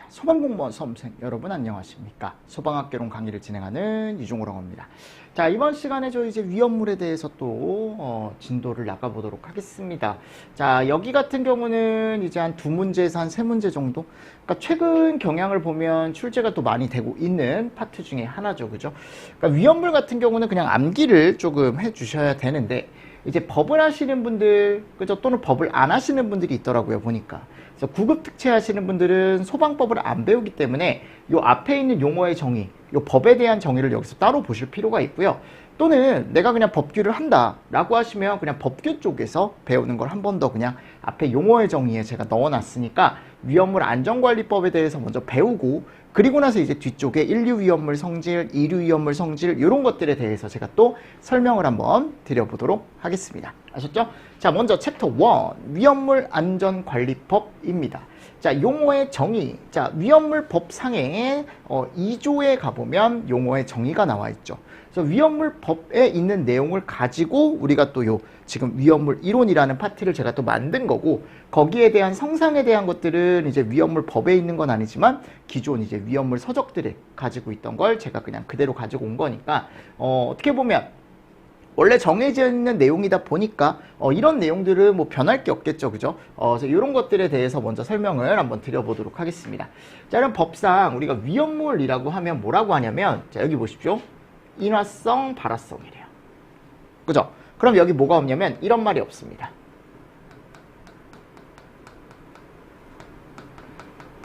소방공무원 수험생 여러분 안녕하십니까? 소방학개론 강의를 진행하는 이종호라고합니다. 자, 이번 시간에 저 이제 위험물에 대해서 또 진도를 나가보도록 하겠습니다. 자, 여기 같은 경우는 이제 한 2문제에서 한 3문제 정도. 그러니까 최근 경향을 보면 출제가 또 많이 되고 있는 파트 중에 하나죠, 그죠? 그러니까 위험물 같은 경우는 그냥 암기를 조금 해주셔야 되는데. 이제 법을 하시는 분들, 그죠? 또는 법을 안 하시는 분들이 있더라고요, 보니까. 그래서 구급 특채 하시는 분들은 소방법을 안 배우기 때문에 요 앞에 있는 용어의 정의, 요 법에 대한 정의를 여기서 따로 보실 필요가 있고요. 또는 내가 그냥 법규를 한다라고 하시면 그냥 법규 쪽에서 배우는 걸 한 번 더 그냥 앞에 용어의 정의에 제가 넣어놨으니까 위험물 안전관리법에 대해서 먼저 배우고 그리고 나서 이제 뒤쪽에 1류 위험물 성질, 2류 위험물 성질 이런 것들에 대해서 제가 또 설명을 한번 드려보도록 하겠습니다. 아셨죠? 자, 먼저 챕터 1 위험물 안전관리법입니다. 자, 용어의 정의. 자, 위험물 법상에 2조에 가보면 용어의 정의가 나와 있죠. 그래서 위험물 법에 있는 내용을 가지고 우리가 또 지금 위험물 이론이라는 파트를 제가 또 만든 거고 거기에 대한 성상에 대한 것들은 이제 위험물 법에 있는 건 아니지만 기존 이제 위험물 서적들을 가지고 있던 걸 제가 그냥 그대로 가지고 온 거니까 어떻게 보면 원래 정해져 있는 내용이다 보니까 이런 내용들은 뭐 변할 게 없겠죠, 그죠? 그래서 이런 것들에 대해서 먼저 설명을 한번 드려보도록 하겠습니다. 자, 그럼 법상 우리가 위험물이라고 하면 뭐라고 하냐면 자, 여기 보십시오. 인화성, 발화성이래요. 그죠? 그럼 여기 뭐가 없냐면 이런 말이 없습니다.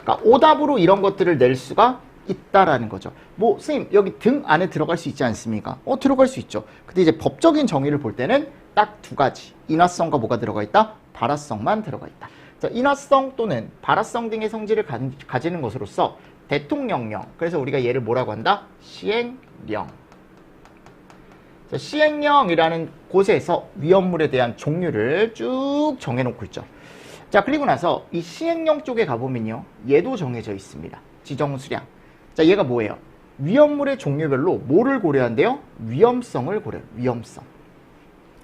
그러니까 오답으로 이런 것들을 낼 수가 있다라는 거죠. 뭐 선생님 여기 등 안에 들어갈 수 있지 않습니까? 들어갈 수 있죠. 근데 이제 법적인 정의를 볼 때는 딱 두 가지. 인화성과 뭐가 들어가 있다? 발화성만 들어가 있다. 자, 인화성 또는 발화성 등의 성질을 가지는 것으로서 대통령령. 그래서 우리가 얘를 뭐라고 한다? 시행령. 자, 시행령이라는 곳에서 위험물에 대한 종류를 쭉 정해놓고 있죠. 자, 그리고 나서 이 시행령 쪽에 가보면요. 얘도 정해져 있습니다. 지정수량. 자, 얘가 뭐예요? 위험물의 종류별로 뭐를 고려한대요? 위험성을 고려해요. 위험성.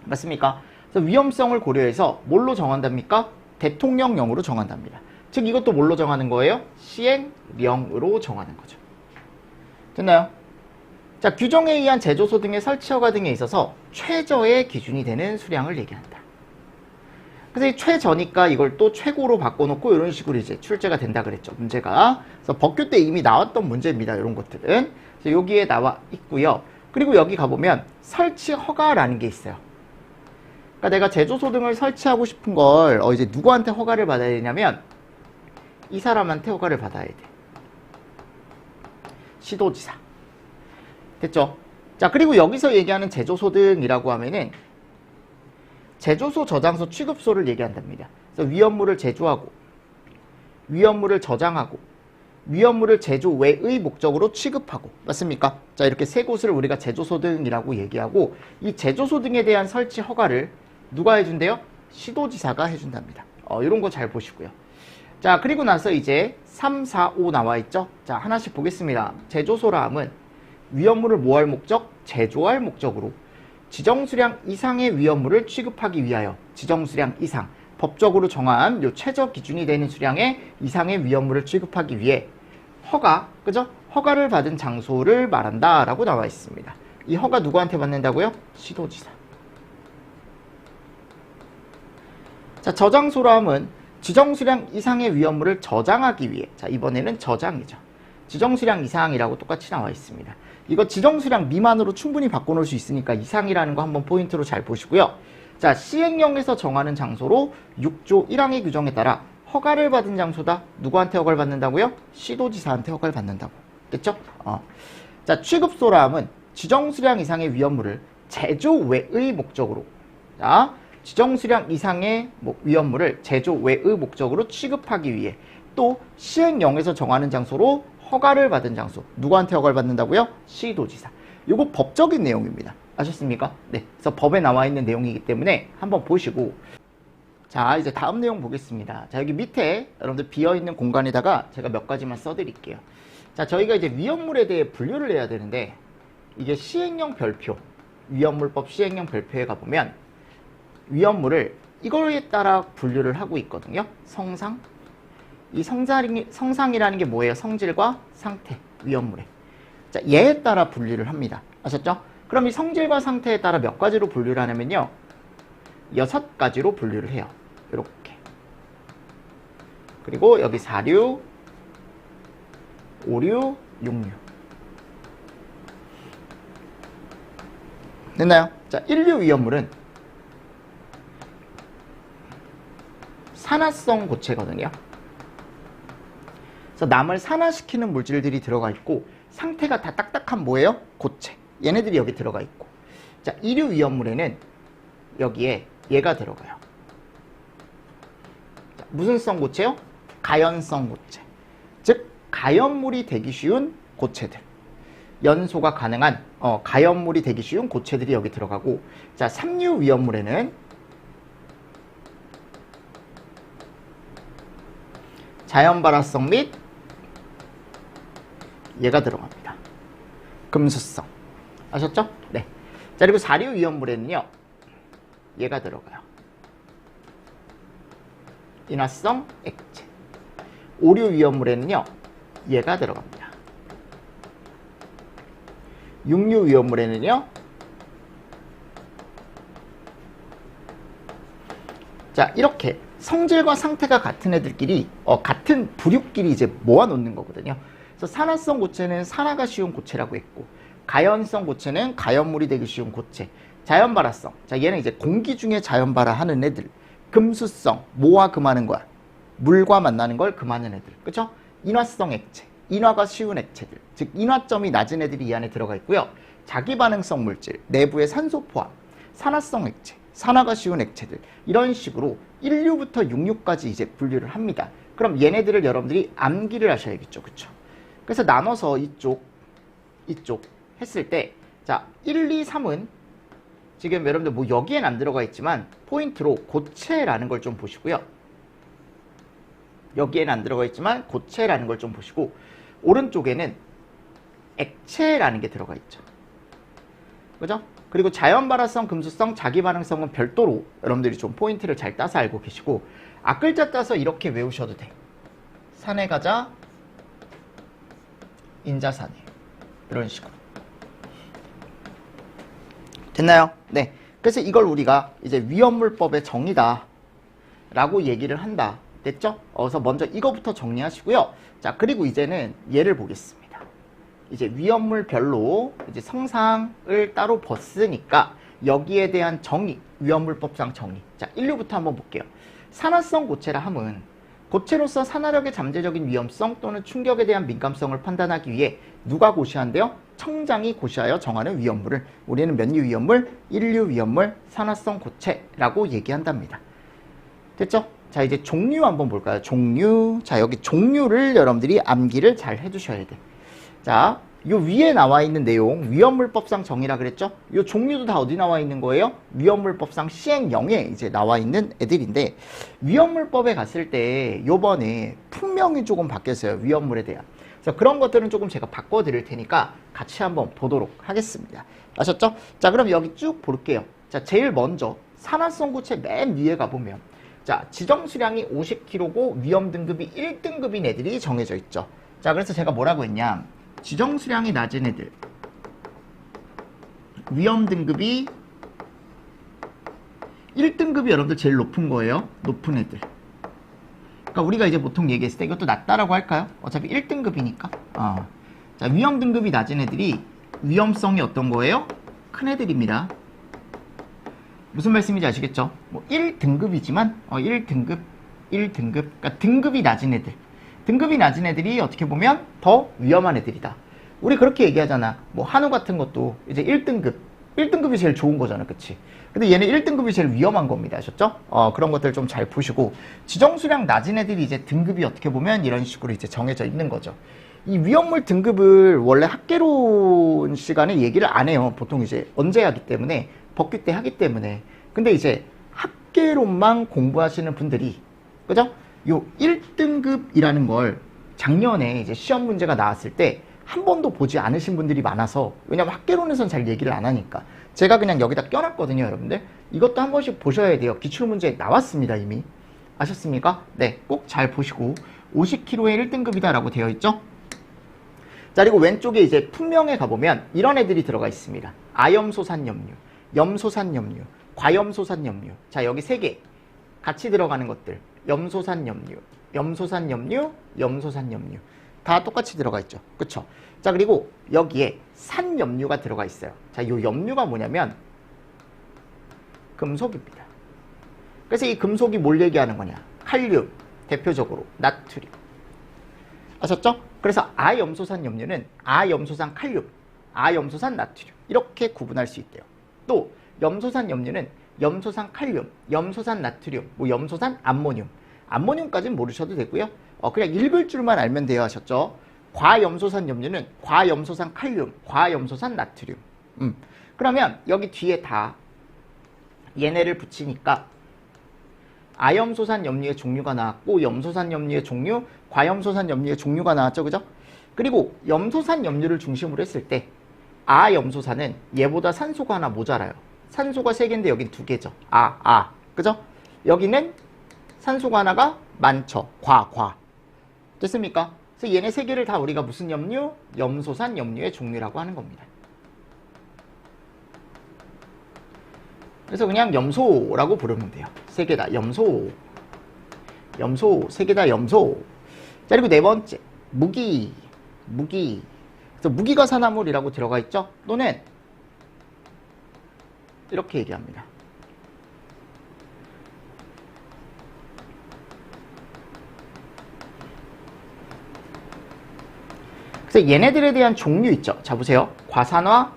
맞습니까? 그래서 위험성을 고려해서 뭘로 정한답니까? 대통령령으로 정한답니다. 즉 이것도 뭘로 정하는 거예요? 시행령으로 정하는 거죠. 됐나요? 자, 규정에 의한 제조소 등의 설치 허가 등에 있어서 최저의 기준이 되는 수량을 얘기한다. 그래서 이 최저니까 이걸 또 최고로 바꿔놓고 이런 식으로 이제 출제가 된다 그랬죠. 문제가. 그래서 법규 때 이미 나왔던 문제입니다. 이런 것들은. 그래서 여기에 나와 있고요. 그리고 여기 가보면 설치 허가라는 게 있어요. 그러니까 내가 제조소 등을 설치하고 싶은 걸 이제 누구한테 허가를 받아야 되냐면 이 사람한테 허가를 받아야 돼. 시도지사. 됐죠? 자, 그리고 여기서 얘기하는 제조소 등이라고 하면은 제조소, 저장소, 취급소를 얘기한답니다. 그래서 위험물을 제조하고, 위험물을 저장하고, 위험물을 제조 외의 목적으로 취급하고, 맞습니까? 자, 이렇게 세 곳을 우리가 제조소 등이라고 얘기하고, 이 제조소 등에 대한 설치 허가를 누가 해준대요? 시도지사가 해준답니다. 이런 거 잘 보시고요. 자, 그리고 나서 이제 3, 4, 5 나와 있죠? 자, 하나씩 보겠습니다. 제조소라 함은 위험물을 뭐 할 목적? 제조할 목적으로 지정수량 이상의 위험물을 취급하기 위하여 지정수량 이상, 법적으로 정한 요 최저 기준이 되는 수량의 이상의 위험물을 취급하기 위해 허가, 그죠? 허가를 받은 장소를 말한다 라고 나와 있습니다. 이 허가 누구한테 받는다고요? 시도지사. 자, 저장소라 함은 지정수량 이상의 위험물을 저장하기 위해, 자, 이번에는 저장이죠. 지정수량 이상이라고 똑같이 나와 있습니다. 이거 지정수량 미만으로 충분히 바꿔놓을 수 있으니까 이상이라는 거 한번 포인트로 잘 보시고요. 자, 시행령에서 정하는 장소로 6조 1항의 규정에 따라 허가를 받은 장소다. 누구한테 허가를 받는다고요? 시도지사한테 허가를 받는다고. 됐죠? 자, 취급소라 함은 지정수량 이상의 위험물을 제조 외의 목적으로, 자, 지정수량 이상의 위험물을 제조 외의 목적으로 취급하기 위해 또 시행령에서 정하는 장소로 허가를 받은 장소. 누구한테 허가를 받는다고요? 시도지사. 요거 법적인 내용입니다. 아셨습니까? 네. 그래서 법에 나와 있는 내용이기 때문에 한번 보시고. 자, 이제 다음 내용 보겠습니다. 자, 여기 밑에 여러분들 비어있는 공간에다가 제가 몇 가지만 써드릴게요. 자, 저희가 이제 위험물에 대해 분류를 해야 되는데, 이게 시행령 별표, 위험물법 시행령 별표에 가보면, 위험물을 이거에 따라 분류를 하고 있거든요. 성상, 이 성상이라는 게 뭐예요? 성질과 상태, 위험물에. 자, 얘에 따라 분류를 합니다. 아셨죠? 그럼 이 성질과 상태에 따라 몇 가지로 분류를 하냐면요. 6가지로 분류를 해요. 이렇게. 그리고 여기 4류, 5류, 6류. 됐나요? 자, 1류 위험물은 산화성 고체거든요. 그래서 남을 산화시키는 물질들이 들어가 있고 상태가 다 딱딱한 뭐예요? 고체. 얘네들이 여기 들어가 있고. 자, 2류 위험물에는 여기에 얘가 들어가요. 자, 무슨 성 고체요? 가연성 고체. 즉 가연물이 되기 쉬운 고체들. 연소가 가능한 가연물이 되기 쉬운 고체들이 여기 들어가고, 자, 3류 위험물에는 자연발화성 및 얘가 들어갑니다. 금수성. 아셨죠? 네. 자, 그리고 4류 위험물에는요, 얘가 들어가요. 인화성 액체. 5류 위험물에는요, 얘가 들어갑니다. 6류 위험물에는요, 자, 이렇게 성질과 상태가 같은 애들끼리 같은 부류끼리 이제 모아놓는 거거든요. 그래서 산화성 고체는 산화가 쉬운 고체라고 했고, 가연성 고체는 가연물이 되기 쉬운 고체. 자연발화성, 자, 얘는 이제 공기 중에 자연발화하는 애들. 금수성, 뭐와 금하는 거야? 물과 만나는 걸 금하는 애들. 그쵸? 인화성 액체, 인화가 쉬운 액체들, 즉 인화점이 낮은 애들이 이 안에 들어가 있고요. 자기반응성 물질, 내부에 산소 포함, 산화성 액체, 산화가 쉬운 액체들, 이런 식으로 1류부터 6류까지 이제 분류를 합니다. 그럼 얘네들을 여러분들이 암기를 하셔야겠죠. 그쵸? 그래서 나눠서 이쪽 했을 때, 자, 1, 2, 3은 지금 여러분들 뭐 여기엔 안 들어가 있지만 포인트로 고체라는 걸 좀 보시고요. 여기엔 안 들어가 있지만 고체라는 걸 좀 보시고, 오른쪽에는 액체라는 게 들어가 있죠. 그죠? 그리고 자연발화성, 금수성, 자기반응성은 별도로 여러분들이 좀 포인트를 잘 따서 알고 계시고, 앞글자 따서 이렇게 외우셔도 돼. 산에 가자, 인자산에. 이런 식으로. 됐나요? 네. 그래서 이걸 우리가 이제 위험물법의 정의다 라고 얘기를 한다. 됐죠? 그래서 먼저 이거부터 정리하시고요. 자, 그리고 이제는 얘를 보겠습니다. 이제 위험물별로 이제 성상을 따로 벗으니까 여기에 대한 정의, 위험물법상 정의. 자, 1류부터 한번 볼게요. 산화성 고체라 함은 고체로서 산화력의 잠재적인 위험성 또는 충격에 대한 민감성을 판단하기 위해 누가 고시한대요? 청장이 고시하여 정하는 위험물을 우리는 몇 류 위험물? 1류 위험물, 산화성 고체라고 얘기한답니다. 됐죠? 자, 이제 종류 한번 볼까요? 종류. 자, 여기 종류를 여러분들이 암기를 잘 해주셔야 돼. 자, 요 위에 나와 있는 내용, 위험물법상 정의라 그랬죠? 요 종류도 다 어디 나와 있는 거예요? 위험물법상 시행령에 이제 나와 있는 애들인데, 위험물법에 갔을 때 요번에 품명이 조금 바뀌었어요. 위험물에 대한. 그래서 그런 것들은 조금 제가 바꿔드릴 테니까 같이 한번 보도록 하겠습니다. 아셨죠? 자, 그럼 여기 쭉 볼게요. 자, 제일 먼저 산화성 고체 맨 위에 가보면, 자, 지정 수량이 50kg고 위험 등급이 1등급인 애들이 정해져 있죠. 자, 그래서 제가 뭐라고 했냐? 지정 수량이 낮은 애들, 위험 등급이 1등급이 여러분들 제일 높은 거예요. 높은 애들. 그러니까 우리가 이제 보통 얘기했을 때 이것도 낮다라고 할까요? 어차피 1등급이니까. 자, 위험 등급이 낮은 애들이 위험성이 어떤 거예요? 큰 애들입니다. 무슨 말씀인지 아시겠죠? 뭐 1등급이지만 1등급. 그러니까 등급이 낮은 애들. 등급이 낮은 애들이 어떻게 보면 더 위험한 애들이다. 우리 그렇게 얘기하잖아. 뭐 한우 같은 것도 이제 1등급. 1등급이 제일 좋은 거잖아. 그치? 근데 얘는 1등급이 제일 위험한 겁니다. 아셨죠? 그런 것들 좀 잘 보시고, 지정 수량 낮은 애들이 이제 등급이 어떻게 보면 이런 식으로 이제 정해져 있는 거죠. 이 위험물 등급을 원래 학개론 시간에 얘기를 안 해요. 보통 이제 언제 하기 때문에, 법규 때 하기 때문에. 근데 이제 학개론만 공부하시는 분들이, 그죠? 요 1등급이라는 걸 작년에 이제 시험 문제가 나왔을 때 한 번도 보지 않으신 분들이 많아서, 왜냐면 학개론에서는 잘 얘기를 안 하니까 제가 그냥 여기다 껴놨거든요. 여러분들 이것도 한 번씩 보셔야 돼요. 기출문제 나왔습니다. 이미 아셨습니까? 네, 꼭 잘 보시고 50kg의 1등급이다 라고 되어 있죠. 자, 그리고 왼쪽에 이제 품명에 가보면 이런 애들이 들어가 있습니다. 아염소산염류, 염소산염류, 과염소산염류. 자, 여기 3개 같이 들어가는 것들. 염소산염류, 염소산염류, 염소산염류. 다 똑같이 들어가 있죠. 그쵸? 자, 그리고 여기에 산염류가 들어가 있어요. 자, 이 염류가 뭐냐면 금속입니다. 그래서 이 금속이 뭘 얘기하는 거냐? 칼륨, 대표적으로 나트륨. 아셨죠? 그래서 아염소산 염류는 아염소산 칼륨, 아염소산 나트륨 이렇게 구분할 수 있대요. 또 염소산 염류는 염소산 칼륨, 염소산 나트륨, 뭐 염소산 암모늄. 암모늄까지는 모르셔도 되고요. 그냥 읽을 줄만 알면 돼요. 하셨죠? 과염소산 염류는 과염소산 칼륨, 과염소산 나트륨. 그러면 여기 뒤에 다 얘네를 붙이니까 아염소산 염류의 종류가 나왔고 염소산 염류의 종류, 과염소산 염류의 종류가 나왔죠. 그죠? 그리고 염소산 염류를 중심으로 했을 때 아염소산은 얘보다 산소가 하나 모자라요. 산소가 3개인데 여긴 2개죠. 그죠? 여기는 산소가 하나가 많죠. 과. 됐습니까? 그래서 얘네 3개를 다 우리가 무슨 염류? 염소산 염류의 종류라고 하는 겁니다. 그래서 그냥 염소라고 부르면 돼요. 3개 다 염소. 3개 다 염소. 자, 그리고 4번째 무기. 그래서 무기가 산화물이라고 들어가 있죠. 또는 이렇게 얘기합니다. 그래서 얘네들에 대한 종류 있죠. 자, 보세요. 과산화.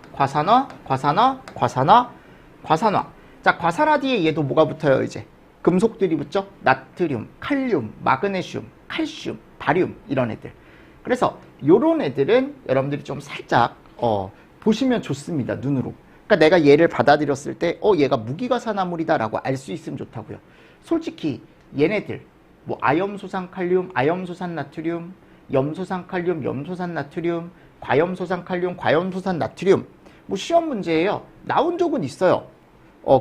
자, 과산화 뒤에 얘도 뭐가 붙어요, 이제? 금속들이 붙죠? 나트륨, 칼륨, 마그네슘, 칼슘, 바륨, 이런 애들. 그래서 요런 애들은 여러분들이 좀 살짝, 보시면 좋습니다, 눈으로. 그러니까 내가 얘를 받아들였을 때, 얘가 무기가 산화물이다 라고 알 수 있으면 좋다고요. 솔직히 얘네들, 뭐, 아염소산 칼륨, 아염소산 나트륨, 염소산 칼륨, 염소산 나트륨, 과염소산 칼륨, 과염소산 나트륨, 뭐, 시험 문제예요. 나온 적은 있어요.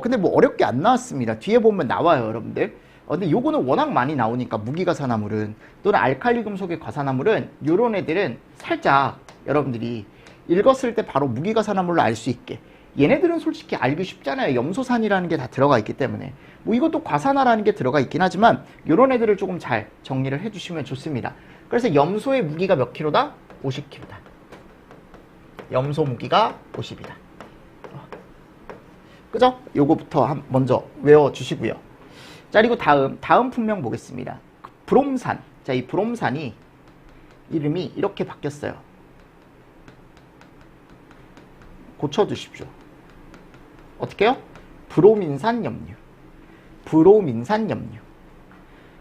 근데 뭐 어렵게 안 나왔습니다. 뒤에 보면 나와요, 여러분들. 근데 요거는 워낙 많이 나오니까 무기가 산화물은 또는 알칼리 금속의 과산화물은 요런 애들은 살짝 여러분들이 읽었을 때 바로 무기가 산화물로 알 수 있게. 얘네들은 솔직히 알기 쉽잖아요. 염소산이라는 게 다 들어가 있기 때문에. 뭐 이것도 과산화라는 게 들어가 있긴 하지만 요런 애들을 조금 잘 정리를 해주시면 좋습니다. 그래서 염소의 무기가 몇 킬로다? 50킬로다. 염소 무기가 50이다. 그죠? 요거부터 먼저 외워주시고요. 자, 그리고 다음 품명 보겠습니다. 브롬산. 자, 이 브롬산이 이름이 이렇게 바뀌었어요. 고쳐두십시오. 어떻게 해요? 브로민산 염류.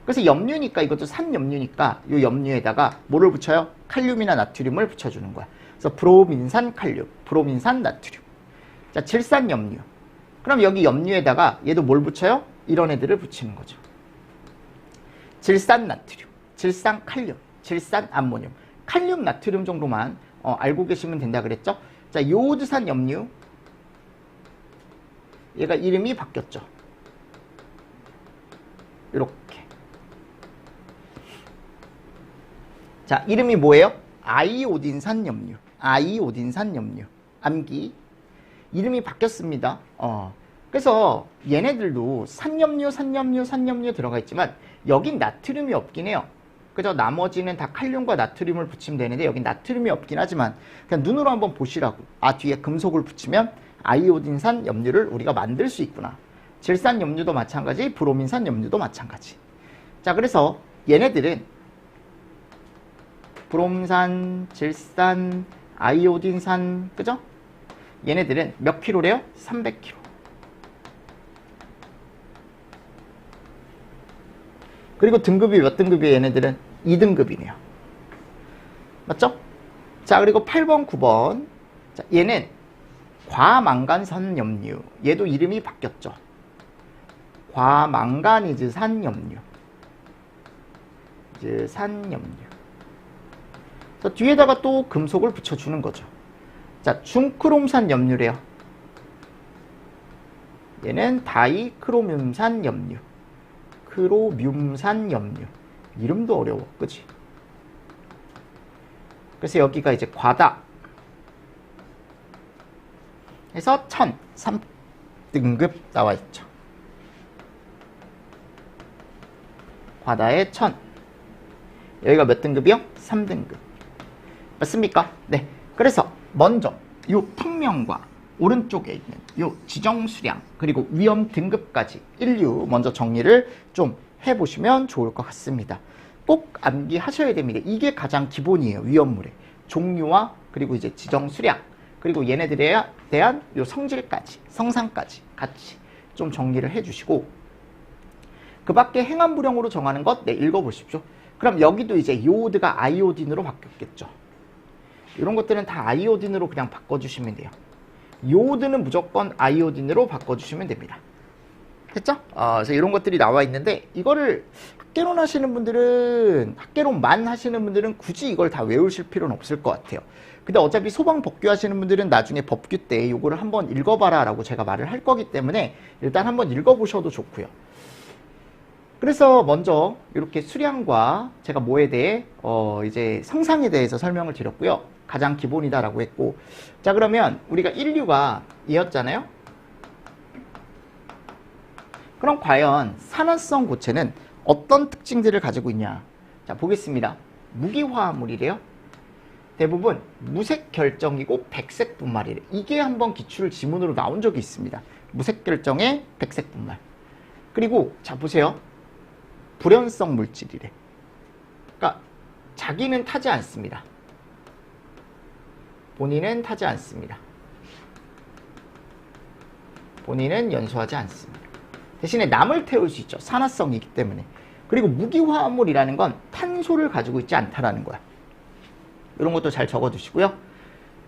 그래서 염류니까 이것도 산염류니까 이 염류에다가 뭐를 붙여요? 칼륨이나 나트륨을 붙여주는 거야. 그래서 브로민산 칼륨, 브로민산 나트륨. 자, 질산염류. 그럼 여기 염류에다가 얘도 뭘 붙여요? 이런 애들을 붙이는 거죠. 질산 나트륨, 질산 칼륨, 질산 암모늄, 칼륨 나트륨 정도만 알고 계시면 된다 그랬죠? 자, 요오드산 염류. 얘가 이름이 바뀌었죠. 이렇게. 자, 이름이 뭐예요? 아이오딘산 염류. 암기. 이름이 바뀌었습니다. 그래서 얘네들도 산염류 들어가 있지만 여긴 나트륨이 없긴 해요. 그죠? 나머지는 다 칼륨과 나트륨을 붙이면 되는데 여긴 나트륨이 없긴 하지만 그냥 눈으로 한번 보시라고. 뒤에 금속을 붙이면 아이오딘산 염류를 우리가 만들 수 있구나. 질산 염류도 마찬가지, 브로민산 염류도 마찬가지. 자, 그래서 얘네들은 브롬산, 질산, 아이오딘산, 그죠? 얘네들은 몇 킬로래요? 300kg. 그리고 등급이 몇 등급이에요? 얘네들은 2등급이네요. 맞죠? 자, 그리고 8번, 9번. 자, 얘는 과망간산 염류. 얘도 이름이 바뀌었죠. 과망가니즈산 염류. 그래서 뒤에다가 또 금속을 붙여주는 거죠. 자, 중크롬산 염류래요. 얘는 다이크로뮴산 염류. 크로뮴산염류. 이름도 어려워, 그치? 그래서 여기가 이제 과다 해서 1000, 3등급 나와 있죠. 과다의 1000. 여기가 몇 등급이요? 3등급. 맞습니까? 네. 그래서 먼저 요 평면과 오른쪽에 있는 요 지정 수량 그리고 위험 등급까지 인류 먼저 정리를 좀 해보시면 좋을 것 같습니다. 꼭 암기하셔야 됩니다. 이게 가장 기본이에요. 위험물의 종류와 그리고 이제 지정 수량 그리고 얘네들에 대한 요 성질까지 성상까지 같이 좀 정리를 해주시고 그 밖에 행함부령으로 정하는 것 네, 읽어보십시오. 그럼 여기도 이제 요오드가 아이오딘으로 바뀌었겠죠. 이런 것들은 다 아이오딘으로 그냥 바꿔주시면 돼요. 요오드는 무조건 아이오딘으로 바꿔주시면 됩니다. 됐죠? 그래서 이런 것들이 나와 있는데 이거를 학개론 하시는 분들은 학개론만 하시는 분들은 굳이 이걸 다 외우실 필요는 없을 것 같아요. 근데 어차피 소방 법규 하시는 분들은 나중에 법규 때 이거를 한번 읽어봐라 라고 제가 말을 할 거기 때문에 일단 한번 읽어보셔도 좋고요. 그래서 먼저 이렇게 수량과 제가 뭐에 대해 이제 성상에 대해서 설명을 드렸고요. 가장 기본이다라고 했고, 자 그러면 우리가 인류가 이었잖아요. 그럼 과연 산화성 고체는 어떤 특징들을 가지고 있냐? 자 보겠습니다. 무기화합물이래요. 대부분 무색 결정이고 백색 분말이래. 이게 한번 기출 지문으로 나온 적이 있습니다. 무색 결정의 백색 분말. 그리고 자 보세요. 불연성 물질이래. 그러니까 자기는 타지 않습니다. 본인은 타지 않습니다. 본인은 연소하지 않습니다. 대신에 남을 태울 수 있죠. 산화성이기 때문에. 그리고 무기화합물이라는 건 탄소를 가지고 있지 않다라는 거야. 이런 것도 잘 적어두시고요.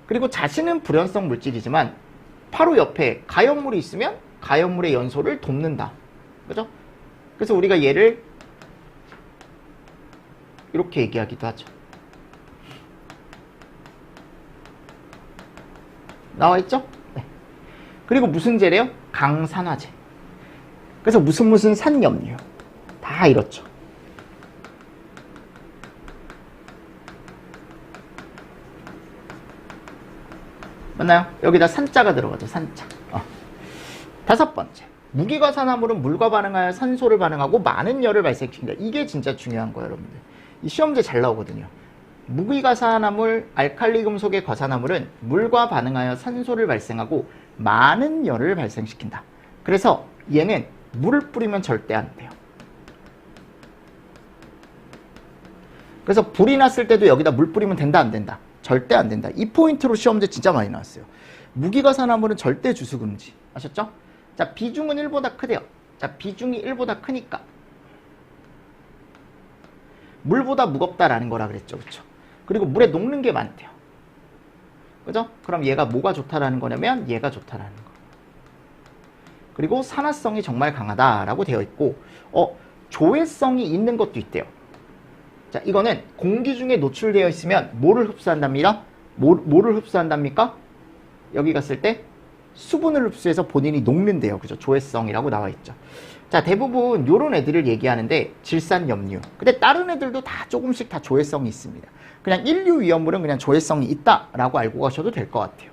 그리고 자신은 불연성 물질이지만 바로 옆에 가연물이 있으면 가연물의 연소를 돕는다. 그죠? 그래서 우리가 얘를 이렇게 얘기하기도 하죠. 나와 있죠? 네. 그리고 무슨 재래요? 강산화제. 그래서 무슨 산염류. 다 이렇죠. 맞나요? 여기다 산자가 들어가죠. 산자. 다섯 번째. 무기가 산화물은 물과 반응하여 산소를 반응하고 많은 열을 발생시킨다. 이게 진짜 중요한 거예요, 여러분들. 이 시험제 잘 나오거든요. 무기가산화물, 알칼리 금속의 과산화물은 물과 반응하여 산소를 발생하고 많은 열을 발생시킨다. 그래서 얘는 물을 뿌리면 절대 안 돼요. 그래서 불이 났을 때도 여기다 물 뿌리면 된다, 안 된다? 절대 안 된다. 이 포인트로 시험제 진짜 많이 나왔어요. 무기가산화물은 절대 주수 금지. 아셨죠? 자, 비중은 1보다 크대요. 자, 비중이 1보다 크니까 물보다 무겁다라는 거라 그랬죠. 그렇죠? 그리고 물에 녹는 게 많대요. 그죠? 그럼 얘가 뭐가 좋다라는 거냐면 얘가 좋다라는 거. 그리고 산화성이 정말 강하다라고 되어 있고 조회성이 있는 것도 있대요. 자, 이거는 공기 중에 노출되어 있으면 뭐를 흡수한답니다? 뭐를 흡수한답니까? 여기 갔을 때 수분을 흡수해서 본인이 녹는데요. 그죠? 조회성이라고 나와 있죠. 자, 대부분 요런 애들을 얘기하는데 질산염류. 근데 다른 애들도 다 조금씩 다 조회성이 있습니다. 그냥 인류 위험물은 그냥 조회성이 있다라고 알고 가셔도 될 것 같아요.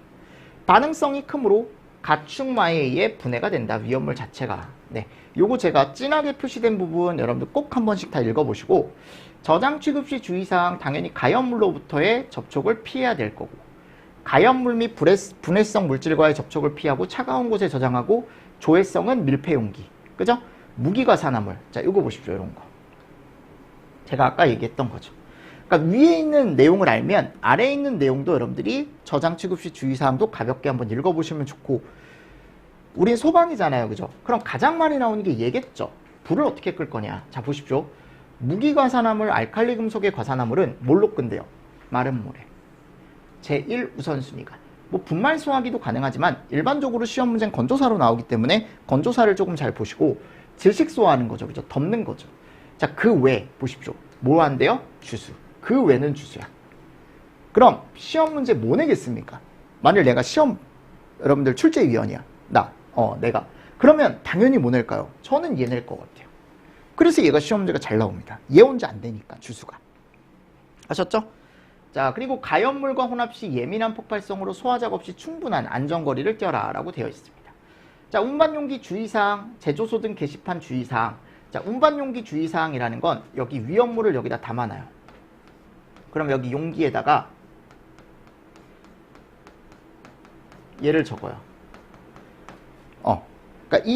반응성이 크므로 가축마에 의해 분해가 된다. 위험물 자체가. 네, 요거 제가 진하게 표시된 부분 여러분들 꼭 한 번씩 다 읽어보시고 저장 취급 시 주의사항 당연히 가연물로부터의 접촉을 피해야 될 거고 가연물 및 분해성 물질과의 접촉을 피하고 차가운 곳에 저장하고 조회성은 밀폐용기. 그죠? 무기가산화물. 자, 이거 보십시오. 이런 거. 제가 아까 얘기했던 거죠. 그러니까 위에 있는 내용을 알면 아래에 있는 내용도 여러분들이 저장 취급 시 주의사항도 가볍게 한번 읽어보시면 좋고 우린 소방이잖아요. 그죠? 그럼 가장 많이 나오는 게 얘겠죠. 불을 어떻게 끌 거냐. 자, 보십시오. 무기가산화물, 알칼리 금속의 과산화물은 뭘로 끈대요? 마른 물에. 제1우선순위가. 뭐 분말 소화기도 가능하지만 일반적으로 시험 문제는 건조사로 나오기 때문에 건조사를 조금 잘 보시고 질식 소화하는 거죠. 그죠? 덮는 거죠. 자, 그 외 보십시오. 뭐 한대요? 주수. 그 외는 주수야. 그럼 시험 문제 뭐 내겠습니까? 만일 내가 시험 여러분들 출제위원이야. 내가. 그러면 당연히 뭐 낼까요? 저는 얘 낼 것 같아요. 그래서 얘가 시험 문제가 잘 나옵니다. 얘 혼자 안 되니까 주수가. 아셨죠? 자, 그리고 가연물과 혼합 시 예민한 폭발성으로 소화 작업 시 충분한 안전거리를 띄어라 라고 되어 있습니다. 자, 운반용기 주의사항, 제조소 등 게시판 주의사항. 자, 운반용기 주의사항이라는 건 여기 위험물을 여기다 담아놔요. 그럼 여기 용기에다가 얘를 적어요. 그러니까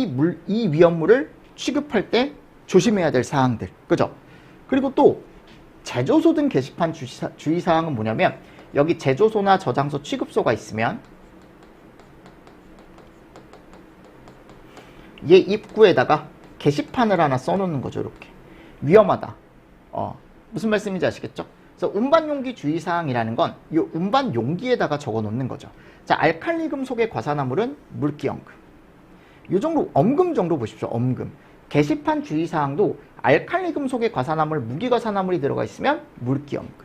이 위험물을 취급할 때 조심해야 될 사항들. 그죠? 그리고 또 제조소 등 게시판 주의사항은 뭐냐면 여기 제조소나 저장소 취급소가 있으면 얘 입구에다가 게시판을 하나 써놓는 거죠. 이렇게. 위험하다. 무슨 말씀인지 아시겠죠? 그래서 운반용기 주의사항이라는 건 이 운반용기에다가 적어놓는 거죠. 자, 알칼리 금속의 과산화물은 물기염금. 이 정도, 엄금 정도 보십시오. 엄금. 게시판 주의사항도 알칼리 금속의 과산화물, 무기과산화물이 들어가 있으면 물기염금.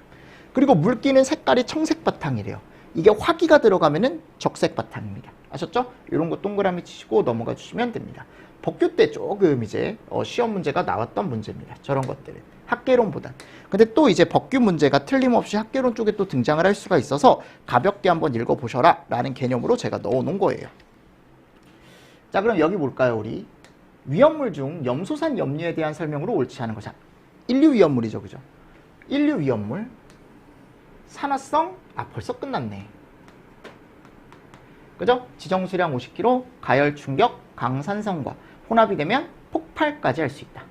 그리고 물기는 색깔이 청색 바탕이래요. 이게 화기가 들어가면은 적색 바탕입니다. 아셨죠? 이런 거 동그라미 치시고 넘어가 주시면 됩니다. 법규 때 조금 이제 시험 문제가 나왔던 문제입니다. 저런 것들은. 학개론보단. 근데 또 이제 법규 문제가 틀림없이 학개론 쪽에 또 등장을 할 수가 있어서 가볍게 한번 읽어보셔라 라는 개념으로 제가 넣어놓은 거예요. 자, 그럼 여기 볼까요, 우리? 위험물 중 염소산 염류에 대한 설명으로 옳지 않은 것이 인류 위험물이죠, 그죠? 인류 위험물, 산화성, 벌써 끝났네. 그죠? 지정 수량 50kg, 가열 충격, 강산성과 혼합이 되면 폭발까지 할 수 있다.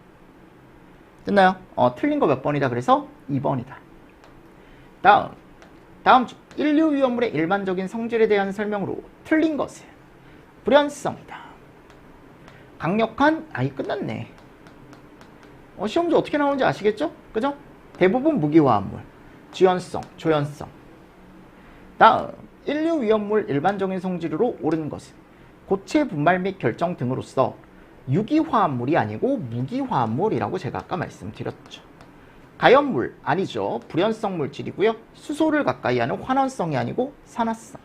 됐나요? 틀린 거 몇 번이다 그래서 2번이다. 다음 주 인류 위험물의 일반적인 성질에 대한 설명으로 틀린 것은 불연성이다. 강력한, 끝났네. 시험 문제 어떻게 나오는지 아시겠죠? 그죠? 대부분 무기화합물, 지연성, 조연성. 다음, 인류 위험물 일반적인 성질으로 옳은 것은 고체 분말 및 결정 등으로서 유기화합물이 아니고 무기화합물이라고 제가 아까 말씀드렸죠. 가연물 아니죠. 불연성 물질이고요. 수소를 가까이 하는 환원성이 아니고 산화성.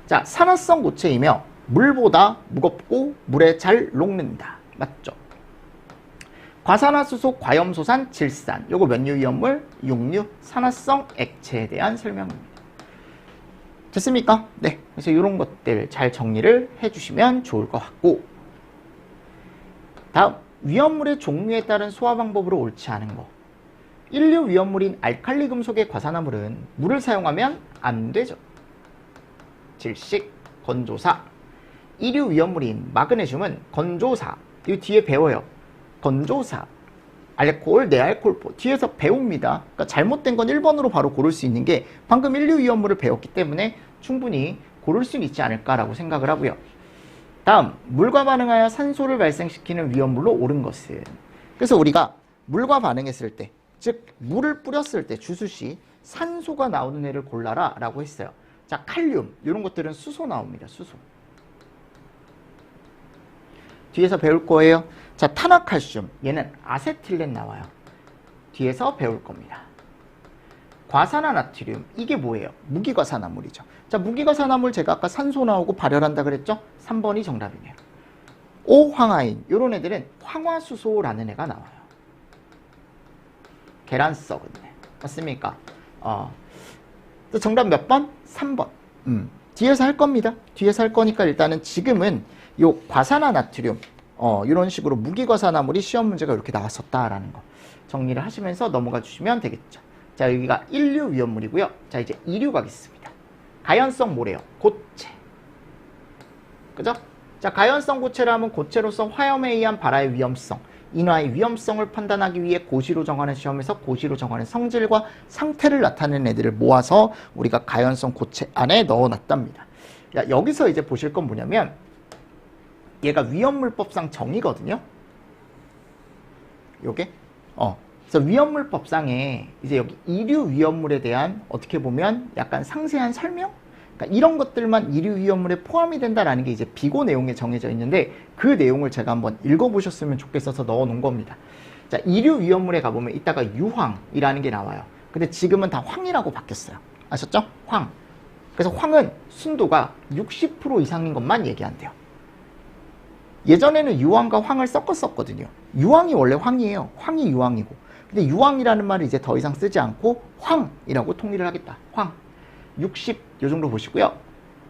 자, 산화성 고체이며 물보다 무겁고 물에 잘 녹는다. 맞죠? 과산화수소, 과염소산, 질산. 요거 면류 위험물, 육류, 산화성 액체에 대한 설명입니다. 됐습니까? 네. 그래서 이런 것들 잘 정리를 해주시면 좋을 것 같고, 다음 위험물의 종류에 따른 소화 방법으로 옳지 않은 거. 인류 위험물인 알칼리 금속의 과산화물은 물을 사용하면 안 되죠. 질식, 건조사. 이류 위험물인 마그네슘은 건조사. 이 뒤에 배워요. 건조사. 알코올, 내알코올포. 뒤에서 배웁니다. 그러니까 잘못된 건 1번으로 바로 고를 수 있는 게 방금 인류 위험물을 배웠기 때문에 충분히 고를 수 있지 않을까라고 생각을 하고요. 다음, 물과 반응하여 산소를 발생시키는 위험물로 옳은 것은. 그래서 우리가 물과 반응했을 때, 즉 물을 뿌렸을 때 주수시 산소가 나오는 애를 골라라 라고 했어요. 자, 칼륨 이런 것들은 수소 나옵니다. 수소. 뒤에서 배울 거예요. 자, 탄화칼슘 얘는 아세틸렌 나와요. 뒤에서 배울 겁니다. 과산화나트륨 이게 뭐예요? 무기과산화물이죠. 자, 무기과산화물 제가 아까 산소 나오고 발열한다 그랬죠? 3번이 정답이네요. 오황화인 이런 애들은 황화수소라는 애가 나와요. 계란 썩은 애. 맞습니까? 정답 몇 번? 3번. 뒤에서 할 겁니다. 뒤에서 할 거니까 일단은 지금은 요 과산화나트륨 이런 식으로 무기과산화물이 시험 문제가 이렇게 나왔었다라는 거 정리를 하시면서 넘어가 주시면 되겠죠. 자, 여기가 1류 위험물이고요. 자, 이제 2류 가겠습니다. 가연성 뭐래요? 고체. 그죠? 자, 가연성 고체를 하면 고체로서 화염에 의한 발화의 위험성, 인화의 위험성을 판단하기 위해 고시로 정하는 시험에서 고시로 정하는 성질과 상태를 나타내는 애들을 모아서 우리가 가연성 고체 안에 넣어놨답니다. 야, 여기서 이제 보실 건 뭐냐면 얘가 위험물법상 정의거든요. 요게 그래서 위험물법상에 이제 여기 이류 위험물에 대한 어떻게 보면 약간 상세한 설명? 그러니까 이런 것들만 이류 위험물에 포함이 된다라는 게 이제 비고 내용에 정해져 있는데 그 내용을 제가 한번 읽어보셨으면 좋겠어서 넣어놓은 겁니다. 자, 이류 위험물에 가보면 이따가 유황이라는 게 나와요. 근데 지금은 다 황이라고 바뀌었어요. 아셨죠? 황. 그래서 황은 순도가 60% 이상인 것만 얘기한대요. 예전에는 유황과 황을 섞었었거든요. 유황이 원래 황이에요. 황이 유황이고. 근데 유황이라는 말을 이제 더 이상 쓰지 않고 황이라고 통일을 하겠다. 황. 60 요 정도 보시고요.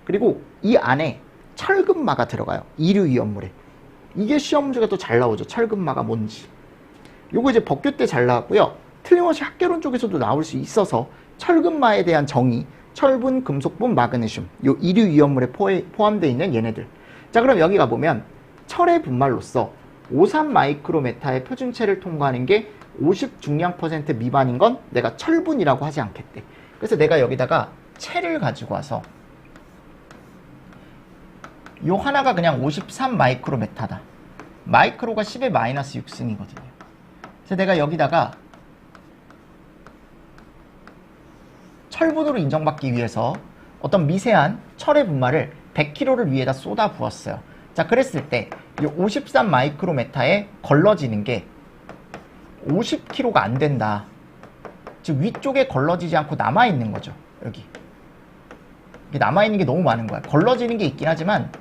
그리고 이 안에 철금마가 들어가요. 이류 위험물에. 이게 시험 문제가 또 잘 나오죠. 철금마가 뭔지. 요거 이제 법규 때 잘 나왔고요. 틀림없이 학개론 쪽에서도 나올 수 있어서 철금마에 대한 정의, 철분, 금속분, 마그네슘, 요 이류 위험물에 포함되어 있는 얘네들. 자, 그럼 여기 가보면 철의 분말로서 53 마이크로메타의 표준체를 통과하는 게 50 중량 퍼센트 미만인 건 내가 철분이라고 하지 않겠대. 그래서 내가 여기다가 체를 가지고 와서 요 하나가 그냥 53 마이크로메타다. 마이크로가 10의 마이너스 6승이거든요. 그래서 내가 여기다가 철분으로 인정받기 위해서 어떤 미세한 철의 분말을 100kg를 위에다 쏟아 부었어요. 자, 그랬을 때 이 53 마이크로메타에 걸러지는 게 50kg가 안 된다. 즉 위쪽에 걸러지지 않고 남아있는 거죠. 여기. 이게 남아있는 게 너무 많은 거야. 걸러지는 게 있긴 하지만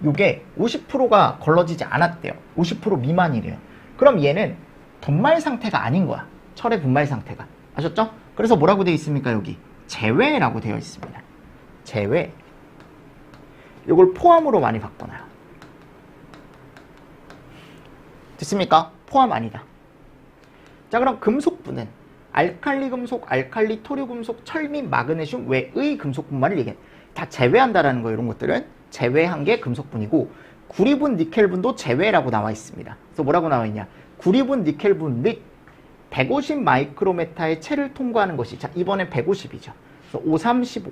요게 50%가 걸러지지 않았대요. 50% 미만이래요. 그럼 얘는 분말 상태가 아닌 거야. 철의 분말 상태가. 아셨죠? 그래서 뭐라고 되어 있습니까? 여기 제외라고 되어 있습니다. 제외. 요걸 포함으로 많이 바꿔놔요. 됐습니까? 포함 아니다. 자, 그럼 금속분은 알칼리 금속, 알칼리 토류 금속, 철 및 마그네슘 외의 금속 분말을 얘기해. 다 제외한다라는 거예요. 이런 것들은 제외한 게 금속분이고, 구리분, 니켈분도 제외라고 나와 있습니다. 그래서 뭐라고 나와 있냐? 구리분, 니켈분 및 150 마이크로메타의 체를 통과하는 것이, 자, 이번엔 150이죠. 그래서 535.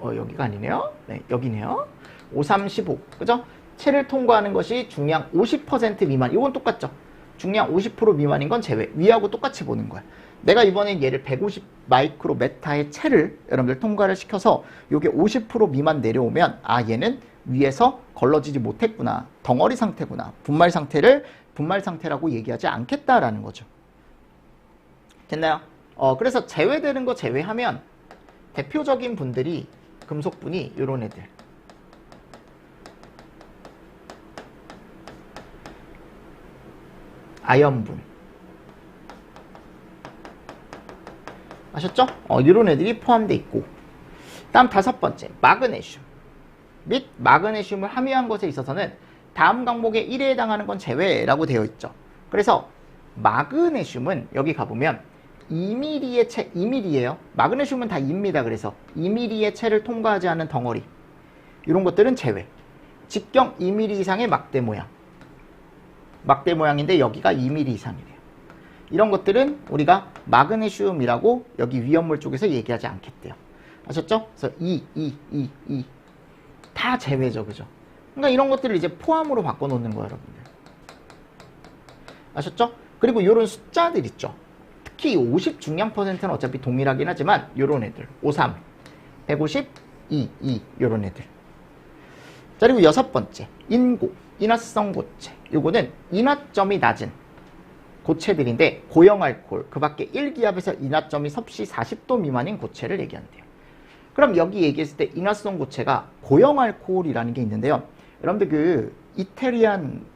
여기가 아니네요. 네, 여기네요. 535. 그죠? 체를 통과하는 것이 중량 50% 미만. 이건 똑같죠. 중량 50% 미만인 건 제외. 위하고 똑같이 보는 거야. 내가 이번엔 얘를 150 마이크로메타의 체를 여러분들 통과를 시켜서 이게 50% 미만 내려오면, 아, 얘는 위에서 걸러지지 못했구나. 덩어리 상태구나. 분말 상태라고 얘기하지 않겠다라는 거죠. 됐나요? 그래서 제외되는 거 제외하면 대표적인 분들이 금속분이 요런 애들. 아연분. 아셨죠? 이런 애들이 포함되어 있고, 다음 5번째 마그네슘 및 마그네슘을 함유한 것에 있어서는 다음 항목의 1에 해당하는 건 제외라고 되어 있죠. 그래서 마그네슘은 여기 가보면 2mm의 체, 2mm예요. 마그네슘은 다 2입니다. 그래서 2mm의 체를 통과하지 않는 덩어리, 이런 것들은 제외. 직경 2mm 이상의 막대 모양. 막대 모양인데 여기가 2mm 이상이래요. 이런 것들은 우리가 마그네슘이라고 여기 위험물 쪽에서 얘기하지 않겠대요. 아셨죠? 그래서 2 다 제외죠. 그죠? 그러니까 이런 것들을 이제 포함으로 바꿔놓는 거예요, 여러분들. 아셨죠? 그리고 이런 숫자들 있죠. 특히 50 중량 퍼센트는 어차피 동일하긴 하지만 요런 애들 53, 150, 2 요런 애들. 자, 그리고 6번째 인고, 인화성 고체. 요거는 인화점이 낮은 고체들인데 고형 알코올, 그 밖에 1기압에서 인화점이 섭씨 40도 미만인 고체를 얘기한대요. 그럼 여기 얘기했을 때 인화성 고체가 고형 알코올이라는 게 있는데요. 여러분들 그 이탈리안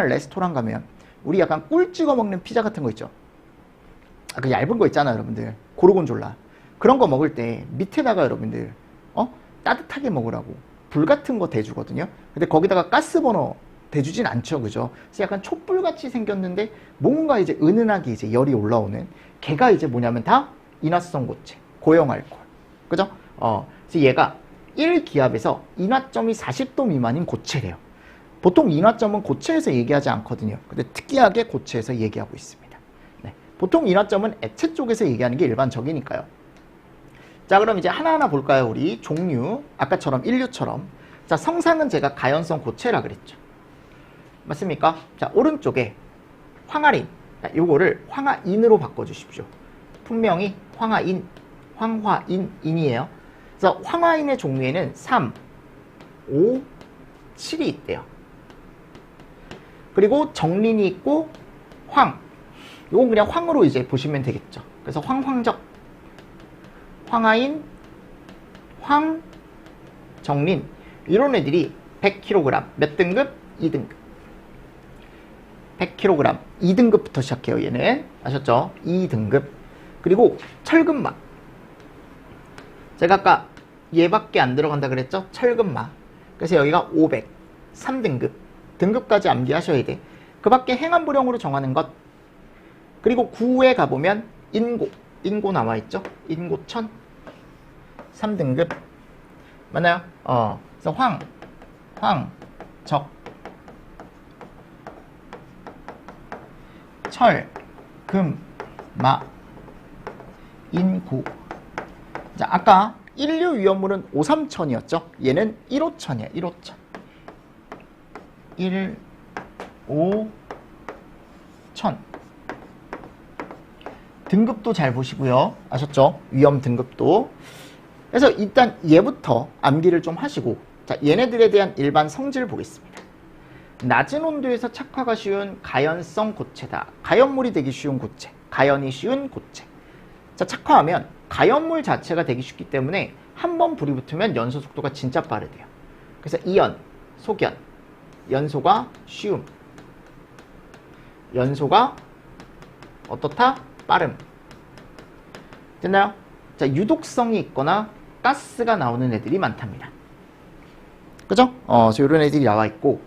레스토랑 가면 우리 약간 꿀 찍어 먹는 피자 같은 거 있죠. 그 얇은 거 있잖아요, 여러분들. 고르곤졸라. 그런 거 먹을 때 밑에다가 여러분들 따뜻하게 먹으라고 불 같은 거 대주거든요. 근데 거기다가 가스버너 대주진 않죠, 그죠? 그래서 약간 촛불같이 생겼는데 뭔가 이제 은은하게 이제 열이 올라오는, 걔가 이제 뭐냐면 다 인화성 고체, 고형 알코올, 그죠? 그래서 얘가 1기압에서 인화점이 40도 미만인 고체래요. 보통 인화점은 고체에서 얘기하지 않거든요. 근데 특이하게 고체에서 얘기하고 있습니다. 네. 보통 인화점은 액체 쪽에서 얘기하는 게 일반적이니까요. 자, 그럼 이제 하나하나 볼까요? 우리 종류, 아까처럼 인류처럼. 자, 성상은 제가 가연성 고체라 그랬죠. 맞습니까? 자, 오른쪽에 황화린. 자, 요거를 황화인으로 바꿔주십시오. 분명히 황화인이에요. 그래서 황화인의 종류에는 3, 5, 7이 있대요. 그리고 정린이 있고 황. 요건 그냥 황으로 이제 보시면 되겠죠. 그래서 황황적, 황화인, 황, 정린 이런 애들이 100kg 몇 등급? 2등급. 100kg 2등급부터 시작해요. 얘는 아셨죠? 2등급. 그리고 철근막, 제가 아까 얘밖에 안 들어간다 그랬죠? 철근막. 그래서 여기가 500 3등급. 등급까지 암기하셔야 돼. 그 밖에 행안부령으로 정하는 것. 그리고 9에 가보면 인고 나와있죠? 인고천 3등급. 맞나요? 그래서 적, 철, 금, 마, 인고. 자, 아까 1류 위험물은 53000이었죠? 얘는 15000이야. 15000. 1, 5, 1000. 등급도 잘 보시고요. 아셨죠? 위험 등급도. 그래서 일단 얘부터 암기를 좀 하시고, 자, 얘네들에 대한 일반 성질 보겠습니다. 낮은 온도에서 착화가 쉬운 가연성 고체다. 가연물이 되기 쉬운 고체. 가연이 쉬운 고체. 자, 착화하면 가연물 자체가 되기 쉽기 때문에 한번 불이 붙으면 연소 속도가 진짜 빠르대요. 그래서 이연, 속연, 연소가 쉬움. 연소가 어떻다? 빠름. 됐나요? 자, 유독성이 있거나 가스가 나오는 애들이 많답니다. 그죠? 그래서 이런 애들이 나와 있고,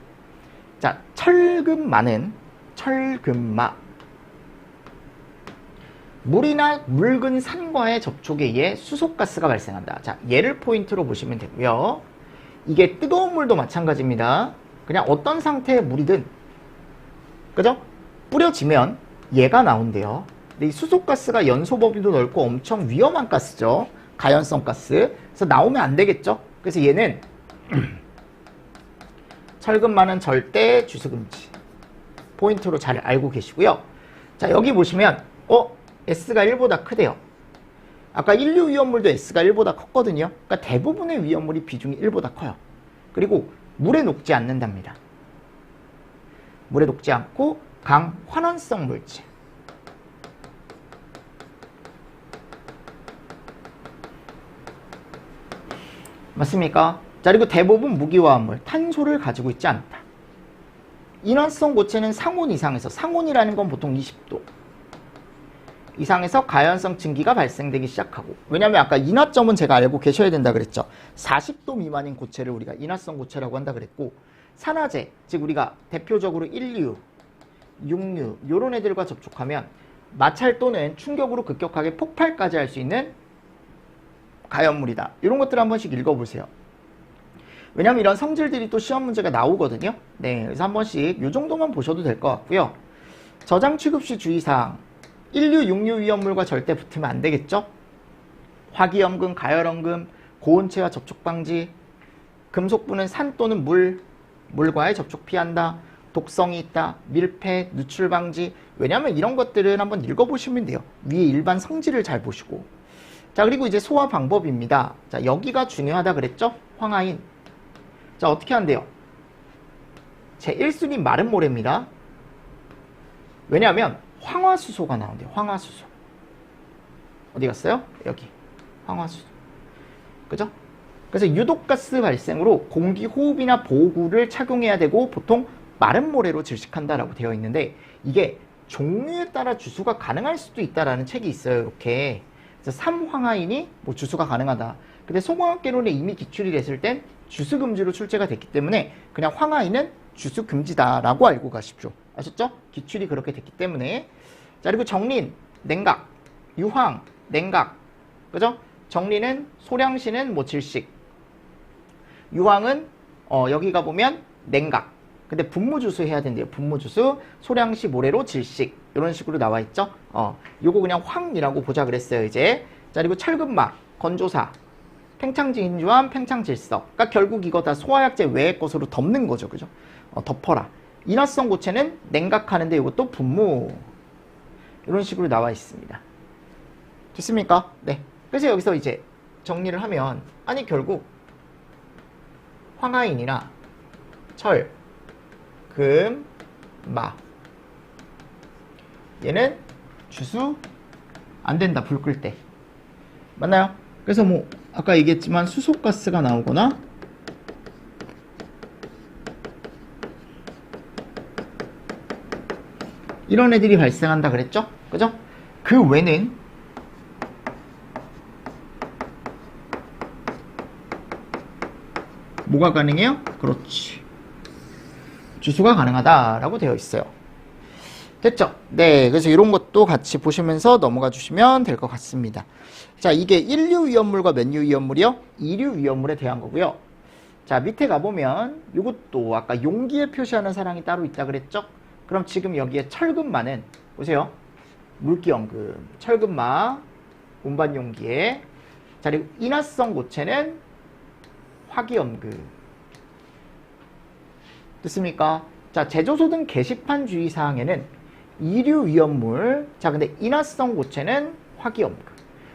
자, 철근마는 철근마. 물이나 묽은 산과의 접촉에 의해 수소가스가 발생한다. 자, 얘를 포인트로 보시면 되고요. 이게 뜨거운 물도 마찬가지입니다. 그냥 어떤 상태의 물이든, 그죠? 뿌려지면 얘가 나온대요. 근데 이 수소가스가 연소 범위도 넓고 엄청 위험한 가스죠. 가연성 가스. 그래서 나오면 안 되겠죠. 그래서 얘는 철근마는 절대 주수금지. 포인트로 잘 알고 계시고요. 자, 여기 보시면 S가 1보다 크대요. 아까 1류 위험물도 S가 1보다 컸거든요. 그러니까 대부분의 위험물이 비중이 1보다 커요. 그리고 물에 녹지 않는답니다. 물에 녹지 않고 강환원성 물질. 맞습니까? 자, 그리고 대부분 무기화합물, 탄소를 가지고 있지 않다. 인화성 고체는 상온 이상에서, 상온이라는 건 보통 20도 이상에서 가연성 증기가 발생되기 시작하고, 왜냐면 아까 인화점은 제가 알고 계셔야 된다 그랬죠. 40도 미만인 고체를 우리가 인화성 고체라고 한다 그랬고, 산화제, 즉 우리가 대표적으로 1류, 6류 요런 애들과 접촉하면 마찰 또는 충격으로 급격하게 폭발까지 할 수 있는 가연물이다. 이런 것들 한 번씩 읽어보세요. 왜냐면 이런 성질들이 또 시험 문제가 나오거든요. 네, 그래서 한 번씩 이 정도만 보셔도 될 것 같고요. 저장 취급 시 주의사항. 1류, 6류 위험물과 절대 붙으면 안 되겠죠. 화기염금, 가열염금, 고온체와 접촉 방지. 금속분은 산 또는 물과의 접촉 피한다. 독성이 있다. 밀폐, 누출 방지. 왜냐면 이런 것들은 한번 읽어보시면 돼요. 위에 일반 성질을 잘 보시고. 자, 그리고 이제 소화 방법입니다. 자, 여기가 중요하다 그랬죠? 황화인. 자, 어떻게 한대요? 제 1순위 마른 모래입니다. 왜냐하면 황화수소가 나온대요. 황화수소. 어디 갔어요? 여기. 황화수소. 그죠? 그래서 유독가스 발생으로 공기 호흡이나 보호구를 착용해야 되고 보통 마른 모래로 질식한다라고 되어 있는데, 이게 종류에 따라 주수가 가능할 수도 있다라는 책이 있어요. 이렇게. 그래서 3황화인이 뭐 주수가 가능하다. 근데 소광학개론에 이미 기출이 됐을 땐 주수금지로 출제가 됐기 때문에 그냥 황화인은 주수금지다라고 알고 가십시오. 아셨죠? 기출이 그렇게 됐기 때문에. 자, 그리고 정린, 냉각, 유황, 냉각. 그죠? 정린은 소량시는 뭐 질식. 유황은 여기 가보면 냉각. 근데 분무주수 해야 된대요. 분무주수, 소량시 모래로 질식. 이런 식으로 나와 있죠. 요거 그냥 황이라고 보자 그랬어요, 이제. 자, 그리고 철근막, 건조사, 팽창진주암, 팽창질석. 그러니까 결국 이거 다 소화약제 외의 것으로 덮는 거죠. 그죠? 덮어라. 인화성 고체는 냉각하는데 이것도 분무. 이런 식으로 나와 있습니다. 됐습니까? 네. 그래서 여기서 이제 정리를 하면, 아니 결국 황화인이나 철, 금, 마. 얘는 주수 안 된다. 불 끌 때. 맞나요? 그래서 뭐 아까 얘기했지만 수소가스가 나오거나 이런 애들이 발생한다 그랬죠? 그죠? 그 외는 뭐가 가능해요? 그렇지. 주수가 가능하다라고 되어 있어요. 됐죠? 네, 그래서 이런 것도 같이 보시면서 넘어가 주시면 될 것 같습니다. 자, 이게 1류 위험물과 몇 류 위험물이요? 2류 위험물에 대한 거고요. 자, 밑에 가보면 이것도 아까 용기에 표시하는 사랑이 따로 있다 그랬죠? 그럼 지금 여기에 철근마는 보세요. 물기연금, 철근마, 운반 용기에. 자, 그리고 인화성 고체는 화기연금. 됐습니까? 자, 제조소 등 게시판 주의사항에는 2류 위험물, 자, 근데 인화성 고체는 화기연금.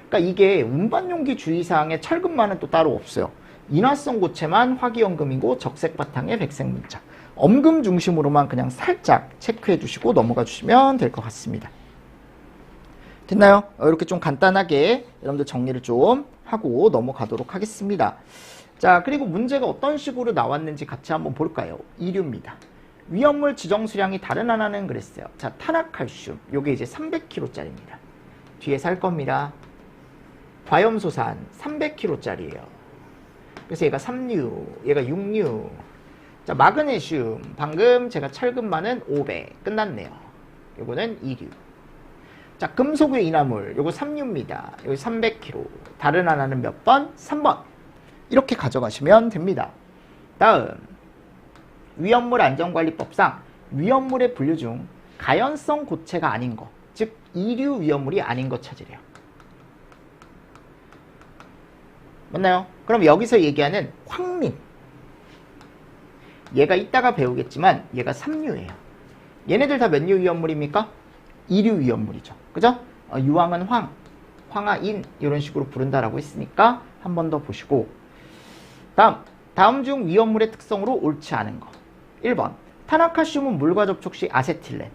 그러니까 이게 운반용기 주의사항에 철근마는 또 따로 없어요. 인화성 고체만 화기연금이고 적색 바탕에 백색 문자. 엄금 중심으로만 그냥 살짝 체크해 주시고 넘어가 주시면 될 것 같습니다. 됐나요? 이렇게 좀 간단하게 여러분들 정리를 좀 하고 넘어가도록 하겠습니다. 자, 그리고 문제가 어떤 식으로 나왔는지 같이 한번 볼까요? 2류입니다. 위험물 지정 수량이 다른 하나는 그랬어요. 자, 탄화칼슘. 요게 이제 300kg짜리입니다. 뒤에 살 겁니다. 과염소산 300kg짜리예요. 그래서 얘가 3류, 얘가 6류. 자, 마그네슘. 방금 제가 철근마는 500. 끝났네요. 요거는 2류. 자, 금속의 인화물. 요거 3류입니다. 여기 300kg. 다른 하나는 몇 번? 3번. 이렇게 가져가시면 됩니다. 다음. 위험물 안전관리법상 위험물의 분류 중 가연성 고체가 아닌 거, 즉 2류 위험물이 아닌 거 찾으래요. 맞나요? 그럼 여기서 얘기하는 황린, 얘가 이따가 배우겠지만 얘가 3류예요. 얘네들 다 몇 류 위험물입니까? 2류 위험물이죠. 그죠? 유황은 황, 황화인 이런 식으로 부른다라고 했으니까 한 번 더 보시고, 다음 중 위험물의 특성으로 옳지 않은 거. 1번, 탄화칼슘은 물과 접촉 시 아세틸렌,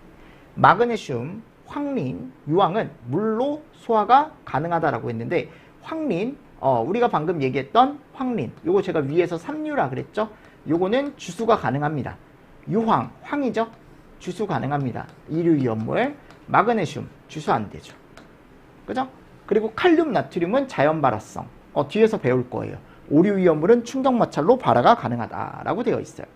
마그네슘, 황린, 유황은 물로 소화가 가능하다라고 했는데, 황린, 우리가 방금 얘기했던 황린, 요거 제가 위에서 3류라 그랬죠? 요거는 주수가 가능합니다. 유황, 황이죠? 주수 가능합니다. 2류 위험물. 마그네슘, 주수 안 되죠. 그죠? 그리고 칼륨, 나트륨은 자연 발화성. 뒤에서 배울 거예요. 5류 위험물은 충격 마찰로 발화가 가능하다라고 되어 있어요.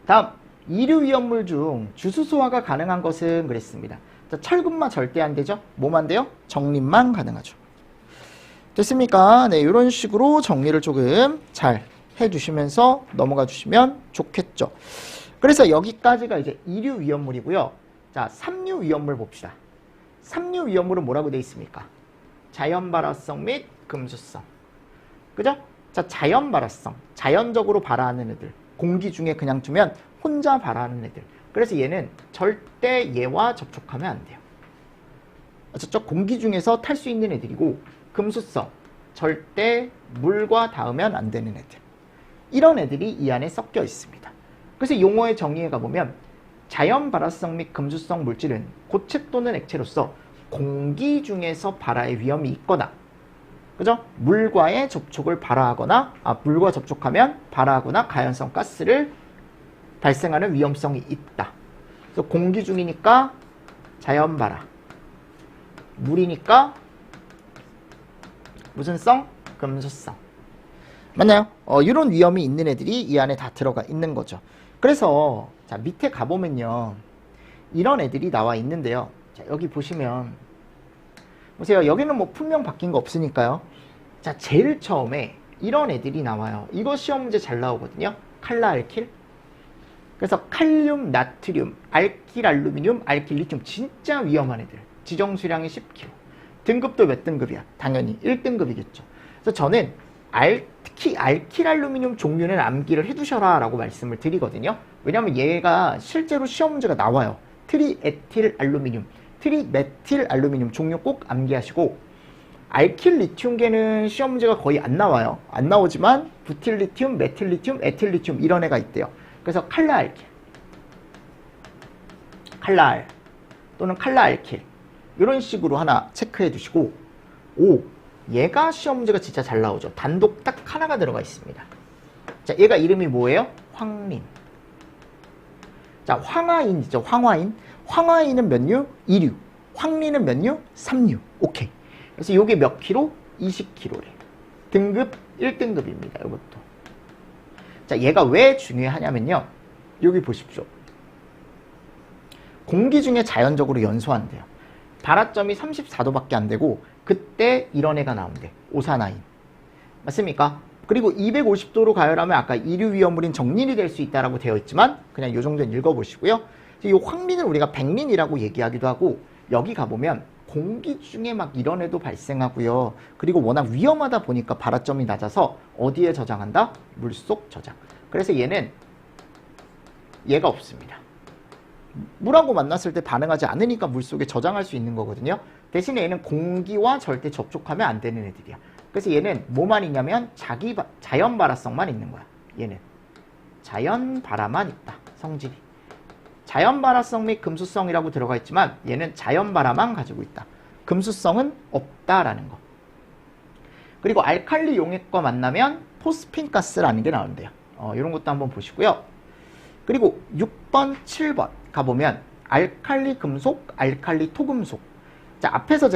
다음, 2류 위험물 중 주수 소화가 가능한 것은 그랬습니다. 자, 철근마 절대 안 되죠? 뭐만 돼요? 정림만 가능하죠. 됐습니까? 네, 이런 식으로 정리를 조금 잘 해주시면서 넘어가 주시면 좋겠죠. 그래서 여기까지가 이제 2류 위험물이고요. 자, 3류 위험물 봅시다. 3류 위험물은 뭐라고 되어 있습니까? 자연 발화성 및 금수성. 그죠? 자, 자연 발화성. 자연적으로 발화하는 애들. 공기 중에 그냥 두면 혼자 발화하는 애들. 그래서 얘는 절대 얘와 접촉하면 안 돼요. 저쪽 공기 중에서 탈 수 있는 애들이고, 금수성. 절대 물과 닿으면 안 되는 애들. 이런 애들이 이 안에 섞여 있습니다. 그래서 용어의 정의에 가보면 자연 발화성 및 금수성 물질은 고체 또는 액체로서 공기 중에서 발화의 위험이 있거나, 그죠? 물과의 접촉을 발화하거나, 물과 접촉하면 발화하거나 가연성 가스를 발생하는 위험성이 있다. 그래서 공기 중이니까 자연 발화, 물이니까 무슨 성? 금수성. 맞나요? 이런 위험이 있는 애들이 이 안에 다 들어가 있는 거죠. 그래서 자, 밑에 가보면요, 이런 애들이 나와 있는데요. 자, 여기 보시면 보세요. 여기는 뭐 풀명 바뀐 거 없으니까요. 자, 제일 처음에 이런 애들이 나와요. 이거 시험 문제 잘 나오거든요. 칼라알킬. 그래서 칼륨, 나트륨, 알킬, 알루미늄, 알킬, 리튬. 진짜 위험한 애들. 지정 수량이 10kg. 등급도 몇 등급이야? 당연히 1등급이겠죠. 그래서 저는 특히 알킬, 알루미늄 종류는 암기를 해두셔라 라고 말씀을 드리거든요. 왜냐면 얘가 실제로 시험 문제가 나와요. 트리에틸 알루미늄, 트리메틸 알루미늄 종류 꼭 암기하시고, 알킬 리튬계는 시험 문제가 거의 안 나와요. 안 나오지만 부틸 리튬, 메틸 리튬, 에틸 리튬 이런 애가 있대요. 그래서 칼라알킬, 칼라알 또는 칼라알킬 이런 식으로 하나 체크해 두시고, 얘가 시험 문제가 진짜 잘 나오죠. 단독 딱 하나가 들어가 있습니다. 자, 얘가 이름이 뭐예요? 황린. 자, 황화인이죠. 황화인. 황화이는 몇 류? 2류. 황리는 몇 류? 3류. 오케이. 그래서 요게 몇 킬로? 20kg래. 등급 1등급입니다. 이것도. 자, 얘가 왜 중요하냐면요. 여기 보십시오. 공기 중에 자연적으로 연소한대요. 발화점이 34도밖에 안 되고 그때 이런 애가 나온대. 오산화인. 맞습니까? 그리고 250도로 가열하면 아까 이류 위험물인 정린이 될 수 있다라고 되어 있지만 그냥 요 정도는 읽어보시고요. 이 황린을 우리가 백린이라고 얘기하기도 하고 여기 가보면 공기 중에 막 이런 애도 발생하고요. 그리고 워낙 위험하다 보니까 발화점이 낮아서 어디에 저장한다? 물속 저장. 그래서 얘가 없습니다. 물하고 만났을 때 반응하지 않으니까 물속에 저장할 수 있는 거거든요. 대신에 얘는 공기와 절대 접촉하면 안 되는 애들이야. 그래서 얘는 뭐만 있냐면 자연 발화성만 있는 거야. 얘는 자연 발화만 있다. 성질이. 자연 발화성 및 금수성이라고 들어가 있지만 얘는 자연 발화만 가지고 있다. 금수성은 없다라는 거. 그리고 알칼리 용액과 만나면 포스핀 가스라는 게 나온대요. 이런 것도 한번 보시고요. 그리고 6번, 7번 가보면 알칼리 금속, 알칼리 토금속. 자, 앞에서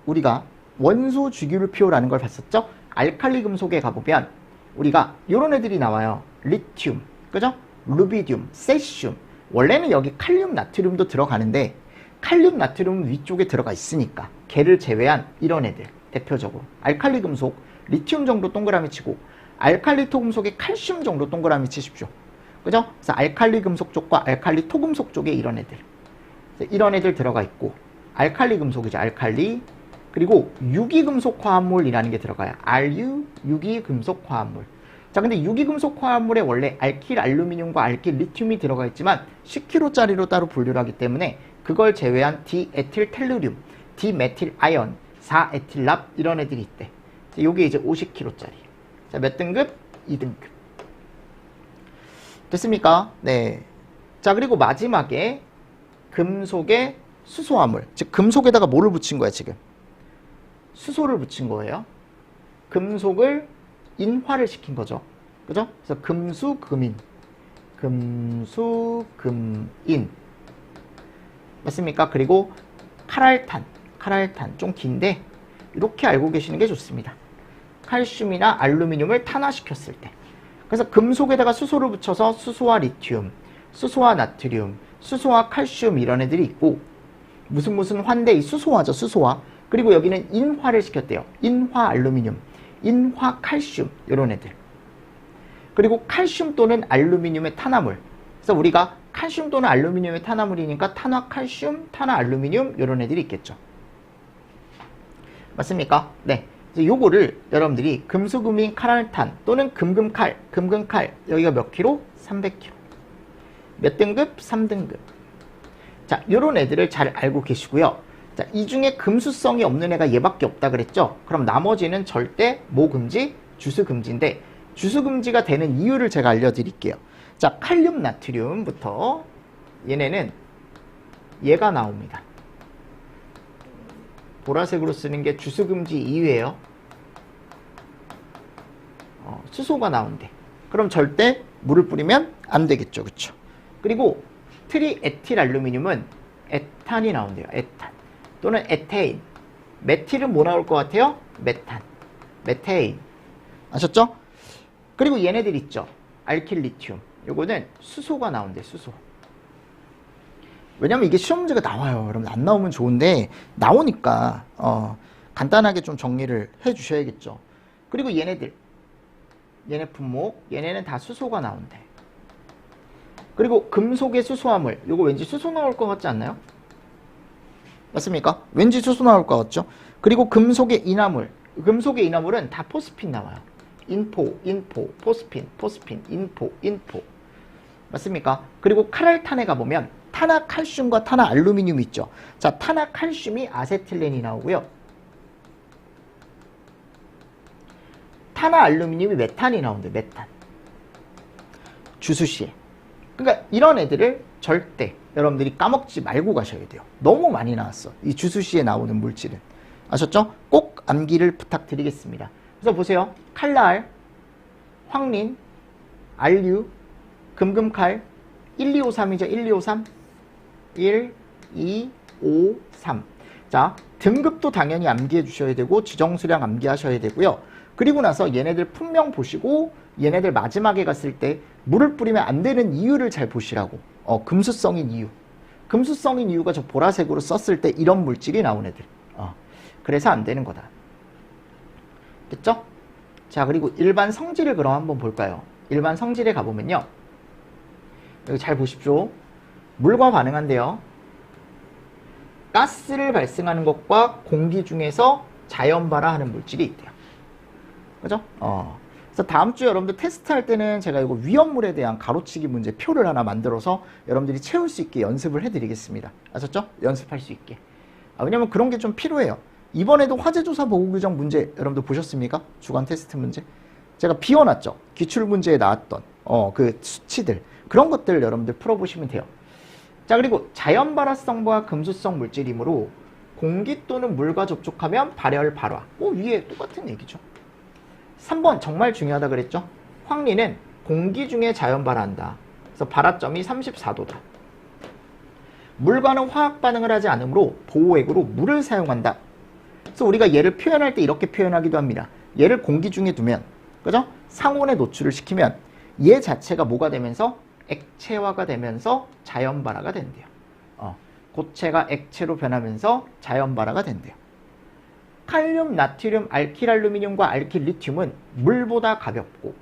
우리가 원소 주기율표라는 걸 봤었죠? 알칼리 금속에 가보면 우리가 이런 애들이 나와요. 리튬, 그죠? 루비듐, 세슘. 원래는 여기 칼륨, 나트륨도 들어가는데 칼륨, 나트륨은 위쪽에 들어가 있으니까 걔를 제외한 이런 애들 대표적으로 알칼리 금속, 리튬 정도 동그라미 치고 알칼리 토금속에 칼슘 정도 동그라미 치십시오. 그죠? 그래서 알칼리 금속 쪽과 알칼리 토금속 쪽에 이런 애들 들어가 있고 알칼리 금속이죠. 알칼리. 그리고 유기금속 화합물이라는 게 들어가요. RU, 유기금속 화합물. 자, 근데 유기금속 화합물에 원래 알킬 알루미늄과 알킬 리튬이 들어가 있지만 10kg짜리로 따로 분류를 하기 때문에 그걸 제외한 디에틸 텔루륨, 디메틸 아연, 4에틸랍 이런 애들이 있대. 자, 요게 이제 50kg짜리. 자, 몇 등급? 2등급. 됐습니까? 네. 자, 그리고 마지막에 금속의 수소화물. 즉, 금속에다가 뭐를 붙인 거야, 지금? 수소를 붙인 거예요. 금속을 인화를 시킨 거죠. 그죠? 그래서 금수금인. 금수금인. 맞습니까? 그리고 카랄탄. 좀 긴데, 이렇게 알고 계시는 게 좋습니다. 칼슘이나 알루미늄을 탄화시켰을 때. 그래서 금속에다가 수소를 붙여서 수소와 리튬, 수소와 나트륨, 수소와 칼슘 이런 애들이 있고, 무슨 환대 이 수소화죠. 수소화. 그리고 여기는 인화를 시켰대요. 인화 알루미늄, 인화 칼슘 이런 애들. 그리고 칼슘 또는 알루미늄의 탄화물. 그래서 우리가 칼슘 또는 알루미늄의 탄화물이니까 탄화 칼슘, 탄화 알루미늄 이런 애들이 있겠죠. 맞습니까? 네. 그래서 요거를 여러분들이 금수금인 카랄탄 또는 금금칼 여기가 몇 킬로? 300kg. 몇 등급? 3등급. 자, 요런 애들을 잘 알고 계시고요. 자, 이 중에 금수성이 없는 애가 얘밖에 없다 그랬죠? 그럼 나머지는 절대 뭐 금지? 주수 금지인데 주수 금지가 되는 이유를 제가 알려드릴게요. 자, 칼륨 나트륨부터 얘네는 얘가 나옵니다. 보라색으로 쓰는 게 주수 금지 이유예요. 수소가 나온대. 그럼 절대 물을 뿌리면 안 되겠죠. 그쵸? 그리고 트리에틸 알루미늄은 에탄이 나온대요. 에탄. 또는 에테인. 메틸은 뭐 나올 것 같아요? 메탄. 메테인. 아셨죠? 그리고 얘네들 있죠. 알킬 리튬. 요거는 수소가 나온대. 수소. 왜냐면 이게 시험 문제가 나와요. 여러분 안 나오면 좋은데 나오니까 간단하게 좀 정리를 해 주셔야겠죠. 그리고 얘네 품목. 얘네는 다 수소가 나온대. 그리고 금속의 수소화물. 요거 왠지 수소 나올 것 같지 않나요? 맞습니까? 왠지 수소 나올 것 같죠? 그리고 금속의 인화물. 금속의 인화물은 다 포스핀 나와요. 인포, 포스핀, 인포. 맞습니까? 그리고 카랄탄에 가보면 탄화칼슘과 탄화알루미늄이 있죠. 자, 탄화칼슘이 아세틸렌이 나오고요. 탄화알루미늄이 메탄이 나오는데 메탄. 주수시에. 그러니까 이런 애들을 절대 여러분들이 까먹지 말고 가셔야 돼요. 너무 많이 나왔어. 이 주수시에 나오는 물질은. 아셨죠? 꼭 암기를 부탁드리겠습니다. 그래서 보세요. 칼날, 황린, 알류, 금금칼, 1253이죠. 1253. 1, 2, 5, 3. 자, 등급도 당연히 암기해 주셔야 되고 지정수량 암기하셔야 되고요. 그리고 나서 얘네들 품명 보시고 얘네들 마지막에 갔을 때 물을 뿌리면 안 되는 이유를 잘 보시라고. 금수성인 이유. 금수성인 이유가 저 보라색으로 썼을 때 이런 물질이 나온 애들. 그래서 안 되는 거다. 됐죠? 자, 그리고 일반 성질을 그럼 한번 볼까요? 일반 성질에 가보면요. 여기 잘 보십시오. 물과 반응한데요. 가스를 발생하는 것과 공기 중에서 자연 발화하는 물질이 있대요. 그죠? 그래서 다음 주에 여러분들 테스트할 때는 제가 이거 위험물에 대한 가로치기 문제 표를 하나 만들어서 여러분들이 채울 수 있게 연습을 해드리겠습니다. 아셨죠? 연습할 수 있게. 왜냐면 그런 게 좀 필요해요. 이번에도 화재조사 보고규정 문제 여러분들 보셨습니까? 주간 테스트 문제. 제가 비워놨죠. 기출문제에 나왔던 그 수치들. 그런 것들 여러분들 풀어보시면 돼요. 자, 그리고 자연발화성과 금수성 물질이므로 공기 또는 물과 접촉하면 발열, 발화. 위에 똑같은 얘기죠. 3번 정말 중요하다 그랬죠. 황리는 공기 중에 자연 발화한다. 그래서 발화점이 34도다. 물과는 화학 반응을 하지 않으므로 보호액으로 물을 사용한다. 그래서 우리가 얘를 표현할 때 이렇게 표현하기도 합니다. 얘를 공기 중에 두면, 그죠? 상온에 노출을 시키면 얘 자체가 뭐가 되면서 액체화가 되면서 자연 발화가 된대요. 고체가 액체로 변하면서 자연 발화가 된대요. 칼륨, 나트륨, 알킬알루미늄과 알킬리튬은 물보다 가볍고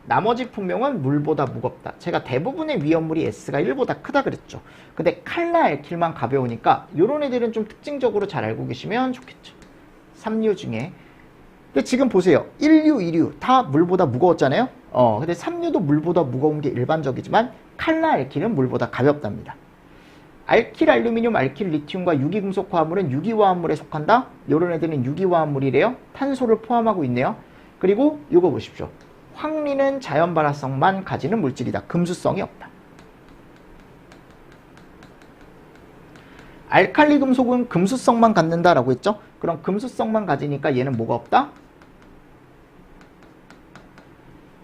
나머지 품명은 물보다 무겁다. 제가 대부분의 위험물이 S가 1보다 크다 그랬죠. 근데 칼나 알킬만 가벼우니까 이런 애들은 좀 특징적으로 잘 알고 계시면 좋겠죠. 3류 중에. 근데 지금 보세요. 1류, 2류 다 물보다 무거웠잖아요. 근데 3류도 물보다 무거운 게 일반적이지만 칼나 알킬은 물보다 가볍답니다. 알킬 알루미늄, 알킬 리튬과 유기금속 화합물은 유기화합물에 속한다. 이런 애들은 유기화합물이래요. 탄소를 포함하고 있네요. 그리고 이거 보십시오. 황리는 자연 발화성만 가지는 물질이다. 금수성이 없다. 알칼리 금속은 금수성만 갖는다라고 했죠. 그럼 금수성만 가지니까 얘는 뭐가 없다?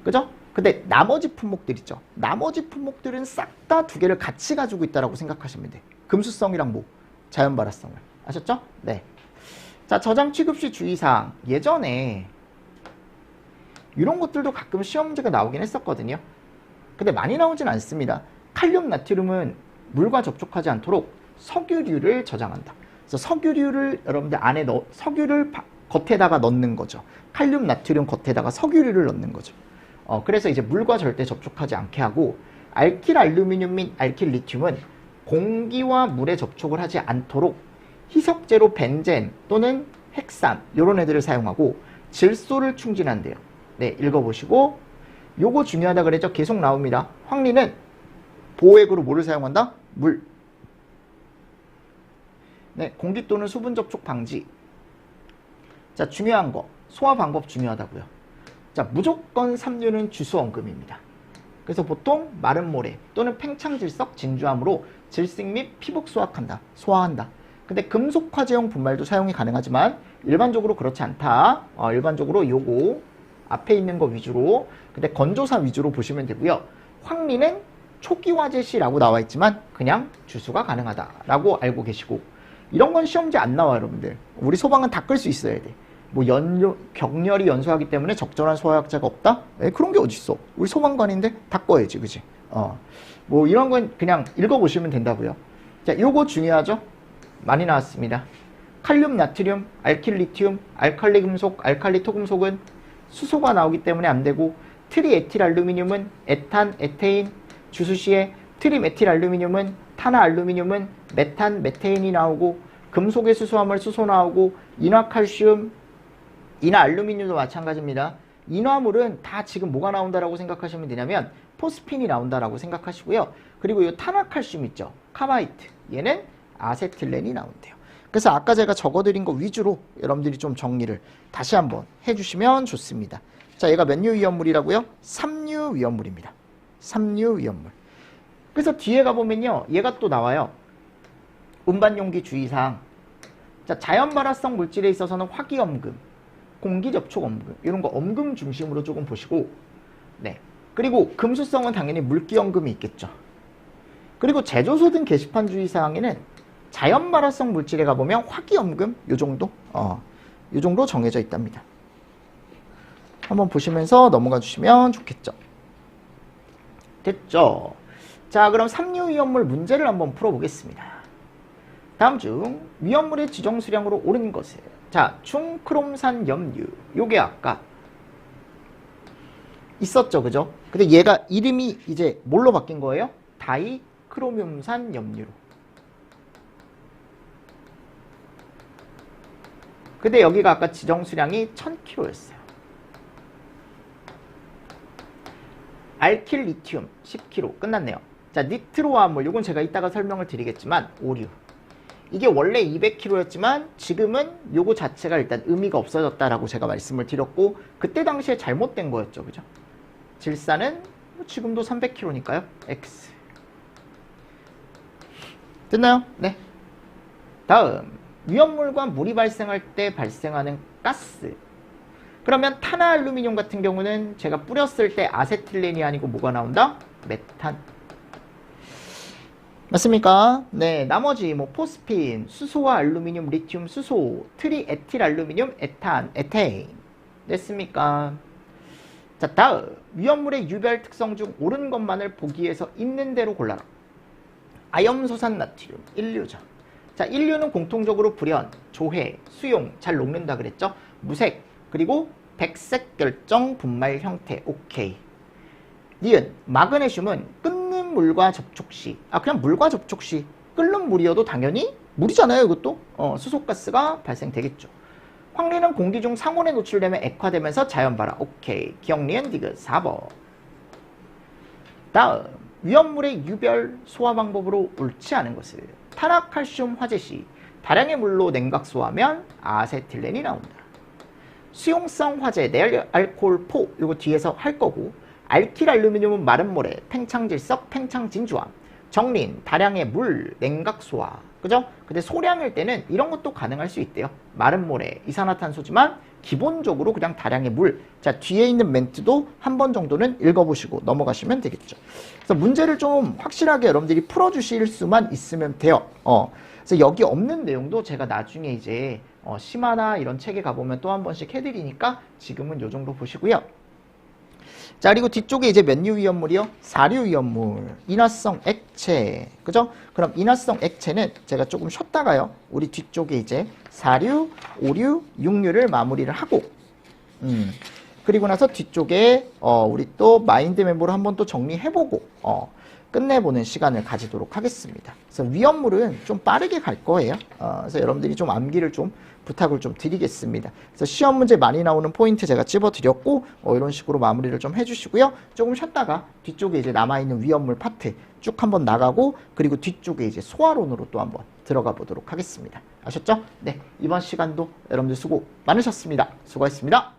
그죠? 근데 나머지 품목들 있죠. 나머지 품목들은 싹 다 두 개를 같이 가지고 있다라고 생각하시면 돼. 금수성이랑 뭐? 자연 발화성을. 아셨죠? 네. 자, 저장 취급시 주의사항. 예전에 이런 것들도 가끔 시험 문제가 나오긴 했었거든요. 근데 많이 나오진 않습니다. 칼륨, 나트륨은 물과 접촉하지 않도록 석유류를 저장한다. 그래서 석유류를 여러분들 안에 석유를 겉에다가 넣는 거죠. 칼륨, 나트륨 겉에다가 석유류를 넣는 거죠. 그래서 이제 물과 절대 접촉하지 않게 하고, 알킬 알루미늄 및 알킬 리튬은 공기와 물에 접촉을 하지 않도록 희석제로 벤젠 또는 핵산 이런 애들을 사용하고 질소를 충진한대요. 네, 읽어보시고. 요거 중요하다 그랬죠? 계속 나옵니다. 황리는 보호액으로 뭐를 사용한다? 물. 네, 공기 또는 수분 접촉 방지. 자, 중요한 거. 소화 방법 중요하다고요. 자, 무조건 3류는 주수원금입니다. 그래서 보통 마른 모래 또는 팽창질석, 진주암으로 질식 및 피복 소화한다. 근데 금속 화재용 분말도 사용이 가능하지만 일반적으로 그렇지 않다. 일반적으로 요거 앞에 있는 거 위주로, 근데 건조사 위주로 보시면 되고요. 황리는 초기 화재 시라고 나와 있지만 그냥 주수가 가능하다라고 알고 계시고, 이런 건 시험지 안 나와 여러분들. 우리 소방은 닦을 수 있어야 돼. 뭐 격렬히 연소하기 때문에 적절한 소화약자가 없다? 네, 그런 게 어딨어. 우리 소방관인데 닦아야지, 그지? 뭐 이런 건 그냥 읽어보시면 된다고요. 자, 요거 중요하죠? 많이 나왔습니다. 칼륨, 나트륨, 알킬 리튬, 알칼리 금속, 알칼리 토금속은 수소가 나오기 때문에 안 되고, 트리에틸 알루미늄은 에탄, 에테인, 주수시에 트리메틸 알루미늄은 탄화 알루미늄은 메탄, 메테인이 나오고, 금속의 수소화물 수소 나오고, 인화칼슘, 인화 알루미늄도 마찬가지입니다. 인화물은 다 지금 뭐가 나온다라고 생각하시면 되냐면 포스핀이 나온다라고 생각하시고요. 그리고 이 탄화칼슘 있죠. 카마이트. 얘는 아세틸렌이 나온대요. 그래서 아까 제가 적어드린 거 위주로 여러분들이 좀 정리를 다시 한번 해주시면 좋습니다. 자, 얘가 몇 류 위험물이라고요? 3류 위험물입니다. 3류 위험물. 그래서 뒤에 가보면요. 얘가 또 나와요. 운반용기 주의사항. 자, 자연발화성 물질에 있어서는 화기엄금, 공기접촉엄금, 이런 거 엄금 중심으로 조금 보시고, 네. 그리고 금수성은 당연히 물기엄금이 있겠죠. 그리고 제조소 등 게시판 주의 사항에는 자연 발화성 물질에 가보면 화기염금 요 정도 요 정도 정해져 있답니다. 한번 보시면서 넘어가 주시면 좋겠죠. 됐죠? 자, 그럼 삼류 위험물 문제를 한번 풀어보겠습니다. 다음 중 위험물의 지정 수량으로 옳은 것은, 자, 중크롬산 염류, 요게 아까 있었죠, 그죠? 근데 얘가 이름이 이제 뭘로 바뀐 거예요? 다이크로뮴산 염류로. 근데 여기가 아까 지정 수량이 1000kg였어요. 알킬 리튬 10kg 끝났네요. 자, 니트로화합물, 요건 제가 이따가 설명을 드리겠지만 오류. 이게 원래 200kg였지만 지금은 요거 자체가 일단 의미가 없어졌다라고 제가 말씀을 드렸고, 그때 당시에 잘못된 거였죠, 그죠? 질산은 지금도 300kg니까요. X. 됐나요? 네. 다음, 위험물과 물이 발생할 때 발생하는 가스. 그러면 탄화알루미늄 같은 경우는 제가 뿌렸을 때 아세틸렌이 아니고 뭐가 나온다? 메탄. 맞습니까? 네, 나머지 뭐 포스핀, 수소와 알루미늄, 리튬, 수소, 트리에틸알루미늄, 에탄, 에테인. 됐습니까? 자, 다음, 위험물의 유별 특성 중 옳은 것만을 보기에서 있는 대로 골라라. 아염소산 나트륨, 인류죠. 자, 인류는 공통적으로 불연, 조해, 수용, 잘 녹는다 그랬죠? 무색, 그리고 백색 결정 분말 형태. 오케이. 니은, 마그네슘은 끓는 물과 접촉 시, 그냥 물과 접촉 시 끓는 물이어도 당연히 물이잖아요, 이것도. 수소가스가 발생되겠죠. 황리는 공기 중 상온에 노출되면 액화되면서 자연발화. 오케이. 기억리은 디귿 4번. 다음, 위험물의 유별 소화 방법으로 옳지 않은 것을. 탄화칼슘 화재 시 다량의 물로 냉각 소화하면 아세틸렌이 나온다. 수용성 화재, 내알코올 포, 이거 뒤에서 할 거고, 알킬알루미늄은 마른 모래, 팽창질석, 팽창진주암, 정린, 다량의 물, 냉각 소화. 그죠? 근데 소량일 때는 이런 것도 가능할 수 있대요. 마른 모래, 이산화탄소지만 기본적으로 그냥 다량의 물. 자, 뒤에 있는 멘트도 한 번 정도는 읽어보시고 넘어가시면 되겠죠. 그래서 문제를 좀 확실하게 여러분들이 풀어주실 수만 있으면 돼요. 그래서 여기 없는 내용도 제가 나중에 이제 심화나 이런 책에 가보면 또 한 번씩 해드리니까 지금은 요 정도 보시고요. 자, 그리고 뒤쪽에 이제 몇 류 위험물이요? 4류 위험물, 인화성 액체. 그죠? 그럼 인화성 액체는 제가 조금 쉬었다가요, 우리 뒤쪽에 이제 4류, 5류, 6류를 마무리를 하고, 그리고 나서 뒤쪽에 우리 또 마인드 멤버를 한번 또 정리해보고 끝내보는 시간을 가지도록 하겠습니다. 그래서 위험물은 좀 빠르게 갈 거예요. 그래서 여러분들이 좀 암기를 좀 부탁을 좀 드리겠습니다. 그래서 시험 문제 많이 나오는 포인트 제가 찝어드렸고, 이런 식으로 마무리를 좀 해주시고요. 조금 쉬었다가 뒤쪽에 이제 남아있는 위험물 파트 쭉 한번 나가고, 그리고 뒤쪽에 이제 소화론으로 또 한번 들어가 보도록 하겠습니다. 아셨죠? 네, 이번 시간도 여러분들 수고 많으셨습니다. 수고하셨습니다.